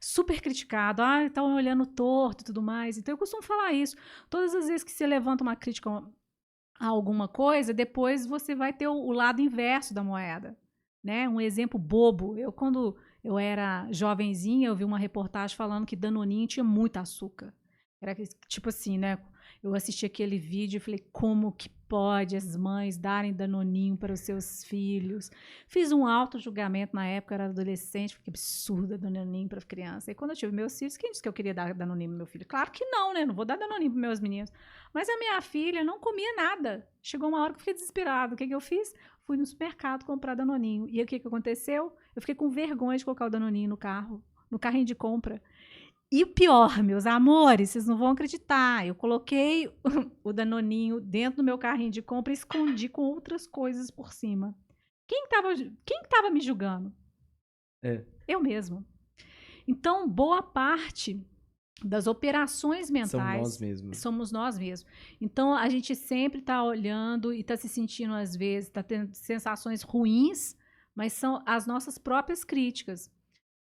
super criticado. Ah, estão olhando torto e tudo mais. Então, eu costumo falar isso. Todas as vezes que você levanta uma crítica a alguma coisa, depois você vai ter o lado inverso da moeda. Né? Um exemplo bobo. Quando eu era jovenzinha, eu vi uma reportagem falando que Danoninho tinha muito açúcar. Era tipo assim, né? Eu assisti aquele vídeo e falei, como que pode as mães darem Danoninho para os seus filhos? Fiz um auto-julgamento na época, eu era adolescente, porque absurdo Danoninho para criança. E quando eu tive meus filhos, quem disse que eu queria dar Danoninho para meu filho? Claro que não, né? Não vou dar Danoninho para meus meninos. Mas a minha filha não comia nada. Chegou uma hora que eu fiquei desesperada. O que eu fiz? Fui no supermercado comprar Danoninho. E o que aconteceu? Eu fiquei com vergonha de colocar o Danoninho no carrinho de compra. E o pior, meus amores, vocês não vão acreditar. Eu coloquei o Danoninho dentro do meu carrinho de compra e escondi com outras coisas por cima. Quem tava me julgando? Eu mesmo. Então, boa parte das operações mentais somos nós mesmos. Então, a gente sempre está olhando e está se sentindo, às vezes, está tendo sensações ruins, mas são as nossas próprias críticas.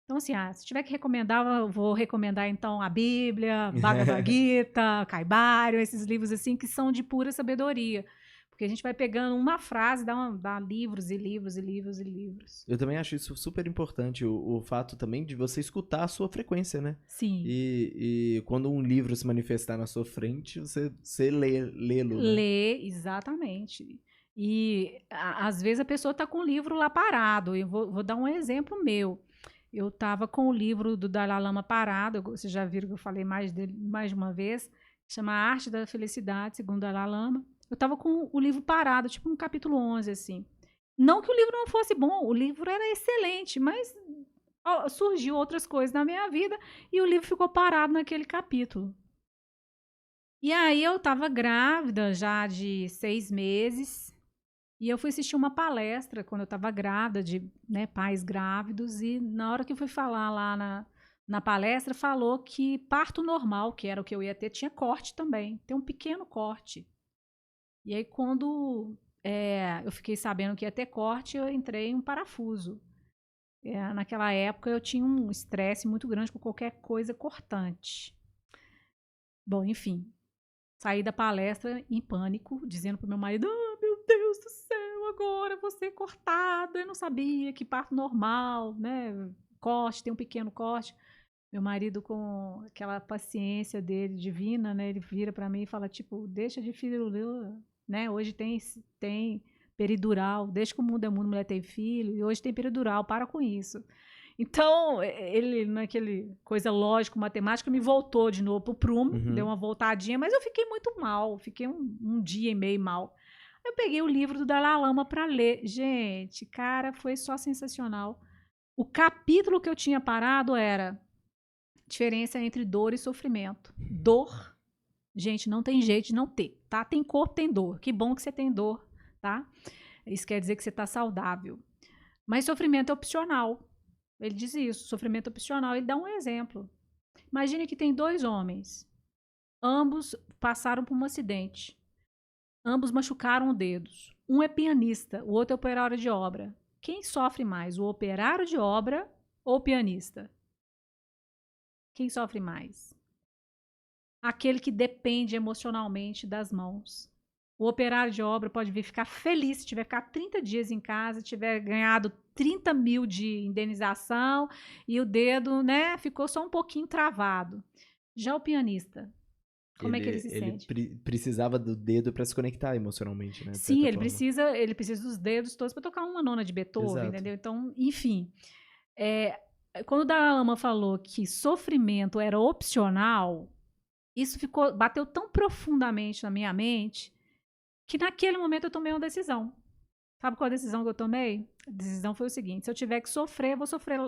Então, assim, se tiver que recomendar, eu vou recomendar, então, a Bíblia, Bhagavad Gita, Caibarium, esses livros, assim, que são de pura sabedoria. Porque a gente vai pegando uma frase, dá livros e livros e livros e livros. Eu também acho isso super importante, o fato também de você escutar a sua frequência, né? Sim. E quando um livro se manifestar na sua frente, você lê-lo, né? Lê, exatamente. E, às vezes, a pessoa está com o livro lá parado. Eu vou dar um exemplo meu. Eu estava com o livro do Dalai Lama parado, vocês já viram que eu falei mais dele mais de uma vez, chama A Arte da Felicidade, segundo o Dalai Lama. Eu estava com o livro parado, tipo no capítulo 11, assim. Não que o livro não fosse bom, o livro era excelente, mas surgiu outras coisas na minha vida e o livro ficou parado naquele capítulo. E aí eu estava grávida já de 6 meses, e eu fui assistir uma palestra quando eu estava grávida, de pais grávidos, e na hora que eu fui falar lá na palestra, falou que parto normal, que era o que eu ia ter, tinha corte também, tem um pequeno corte. E aí quando eu fiquei sabendo que ia ter corte, eu entrei em um parafuso. Naquela época eu tinha um estresse muito grande com qualquer coisa cortante. Bom, enfim, saí da palestra em pânico, dizendo pro meu marido, meu Deus do céu, agora vou ser cortada. Eu não sabia que parto normal, né? Corte, tem um pequeno corte. Meu marido, com aquela paciência dele divina, né? Ele vira para mim e fala, tipo, deixa de filho, né? Hoje tem peridural, desde que o mundo é mundo, mulher tem filho, e hoje tem peridural, para com isso. Então, ele, naquele coisa lógica, matemática, me voltou de novo pro prumo, deu uma voltadinha, mas eu fiquei muito mal, fiquei um dia e meio mal. Eu peguei o livro do Dalai Lama para ler. Gente, cara, foi só sensacional. O capítulo que eu tinha parado era diferença entre dor e sofrimento. Dor, gente, não tem jeito de não ter, tá? Tem corpo, tem dor. Que bom que você tem dor, tá? Isso quer dizer que você tá saudável. Mas sofrimento é opcional. Ele diz isso, sofrimento opcional. Ele dá um exemplo. Imagine que tem 2 homens. Ambos passaram por um acidente. Ambos machucaram os dedos. Um é pianista, o outro é operário de obra. Quem sofre mais, o operário de obra ou o pianista? Quem sofre mais? Aquele que depende emocionalmente das mãos. O operário de obra pode vir ficar feliz se tiver ficar 30 dias em casa, tiver ganhado 30 mil de indenização e o dedo, né, ficou só um pouquinho travado. Já o pianista, como é que ele se sente? Precisava do dedo para se conectar emocionalmente, né? De Sim, certa ele forma. precisa dos dedos todos para tocar uma nona de Beethoven, Exato. entendeu? Então, enfim, quando o Dalai Lama falou que sofrimento era opcional, isso bateu tão profundamente na minha mente que naquele momento eu tomei uma decisão. Sabe qual a decisão que eu tomei? A decisão foi o seguinte: se eu tiver que sofrer, eu vou sofrer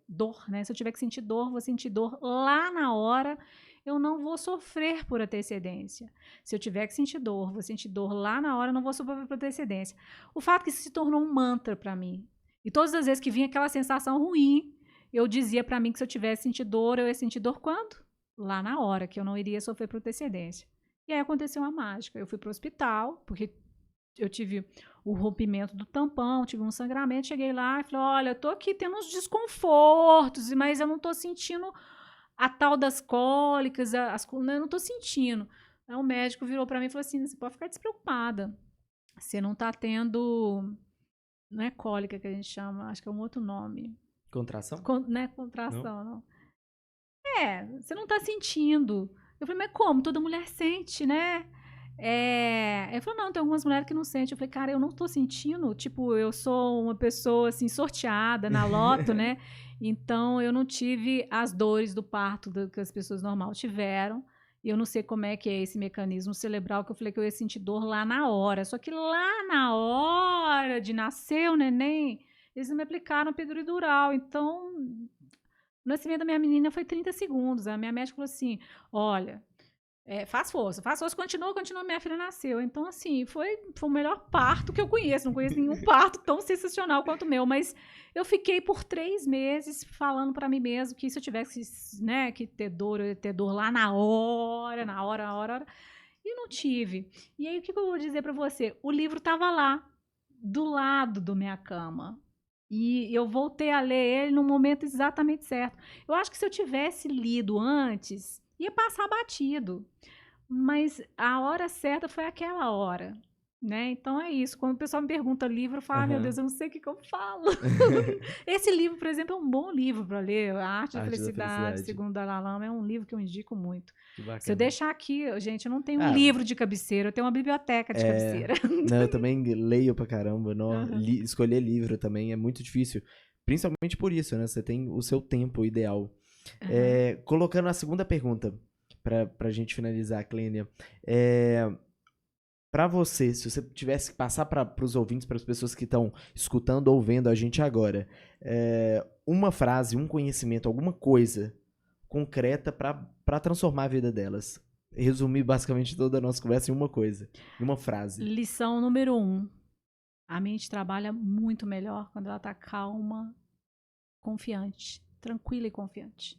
dor, né? Se eu tiver que sentir dor, vou sentir dor lá na hora. Eu não vou sofrer por antecedência. Se eu tiver que sentir dor, vou sentir dor lá na hora, eu não vou sofrer por antecedência. O fato é que isso se tornou um mantra para mim. E todas as vezes que vinha aquela sensação ruim, eu dizia para mim que se eu tivesse sentir dor, eu ia sentir dor quando? Lá na hora, que eu não iria sofrer por antecedência. E aí aconteceu uma mágica. Eu fui para o hospital, porque eu tive o rompimento do tampão, tive um sangramento, cheguei lá e falei, olha, eu tô aqui tendo uns desconfortos, mas eu não tô sentindo a tal das cólicas, eu não tô sentindo. Aí o médico virou para mim e falou assim, você pode ficar despreocupada, você não tá tendo, não é cólica que a gente chama, acho que é um outro nome. Contração? Não é contração, não. Você não tá sentindo. Eu falei, mas como? Toda mulher sente, né? Ele falou, não, tem algumas mulheres que não sentem. Eu falei, cara, eu não tô sentindo. Tipo, eu sou uma pessoa, assim, sorteada na loto, né? Então, eu não tive as dores do parto que as pessoas normal tiveram. E eu não sei como é que é esse mecanismo cerebral que eu falei que eu ia sentir dor lá na hora. Só que lá na hora de nascer o neném, eles não me aplicaram epidural. Então, o nascimento da minha menina foi 30 segundos. A minha médica falou assim, olha, faz força, continua, minha filha nasceu. Então, assim, foi o melhor parto que eu conheço. Não conheço nenhum parto tão sensacional quanto o meu, mas eu fiquei por 3 meses falando para mim mesmo que se eu tivesse, né, que ter dor, eu ia ter dor lá na hora, e não tive. E aí, o que eu vou dizer para você? O livro estava lá, do lado da minha cama. E eu voltei a ler ele no momento exatamente certo. Eu acho que se eu tivesse lido antes, ia passar batido. Mas a hora certa foi aquela hora, né? Então é isso. Quando o pessoal me pergunta livro, eu falo, meu Deus, eu não sei o que eu falo. Esse livro, por exemplo, é um bom livro para ler. A Arte da Felicidade, segundo Dalai Lama, é um livro que eu indico muito. Que bacana. Se eu deixar aqui, gente, eu não tenho um livro de cabeceira, eu tenho uma biblioteca de cabeceira. Não, eu também leio pra caramba. Escolher livro também é muito difícil. Principalmente por isso, né? Você tem o seu tempo ideal. Colocando a segunda pergunta, pra gente finalizar, Clênia. Pra você, se você tivesse que passar pros ouvintes, para as pessoas que estão escutando ou vendo a gente agora, uma frase, um conhecimento, alguma coisa concreta pra transformar a vida delas. Resumir basicamente toda a nossa conversa em uma coisa, em uma frase. Lição número 1. A mente trabalha muito melhor quando ela está calma, confiante, tranquila e confiante.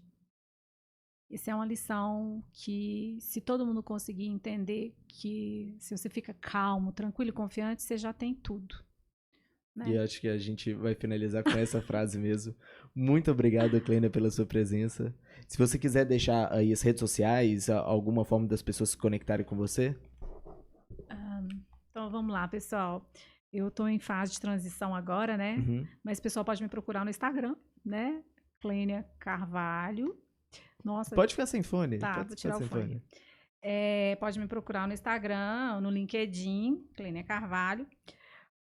Essa é uma lição que, se todo mundo conseguir entender, que se você fica calmo, tranquilo e confiante, você já tem tudo. Né? E eu acho que a gente vai finalizar com essa frase mesmo. Muito obrigado, Clênia, pela sua presença. Se você quiser deixar aí as redes sociais, alguma forma das pessoas se conectarem com você. Então vamos lá, pessoal. Eu estou em fase de transição agora, né? Mas o pessoal pode me procurar no Instagram, né? Clênia Carvalho. Nossa. Pode ficar sem fone. Tá, pode vou tirar ficar o sem fone. Pode me procurar no Instagram, no LinkedIn, Clênia Carvalho.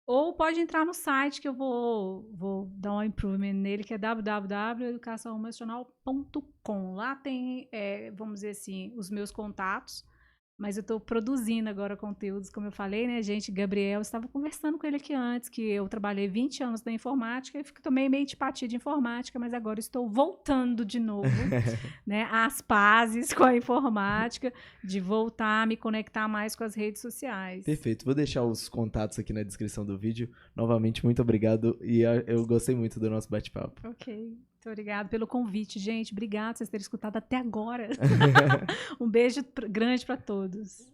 Ou pode entrar no site que eu vou dar um improvement nele, que é www.educaçãoemocional.com. Lá tem, vamos dizer assim, os meus contatos. Mas eu estou produzindo agora conteúdos, como eu falei, né, gente? Gabriel, eu estava conversando com ele aqui antes, que eu trabalhei 20 anos na informática e tomei meio antipatia de informática, mas agora estou voltando de novo, né, às pazes com a informática, de voltar a me conectar mais com as redes sociais. Perfeito. Vou deixar os contatos aqui na descrição do vídeo. Novamente, muito obrigado e eu gostei muito do nosso bate-papo. Ok. Muito obrigada pelo convite, gente. Obrigada por vocês terem escutado até agora. Um beijo grande para todos.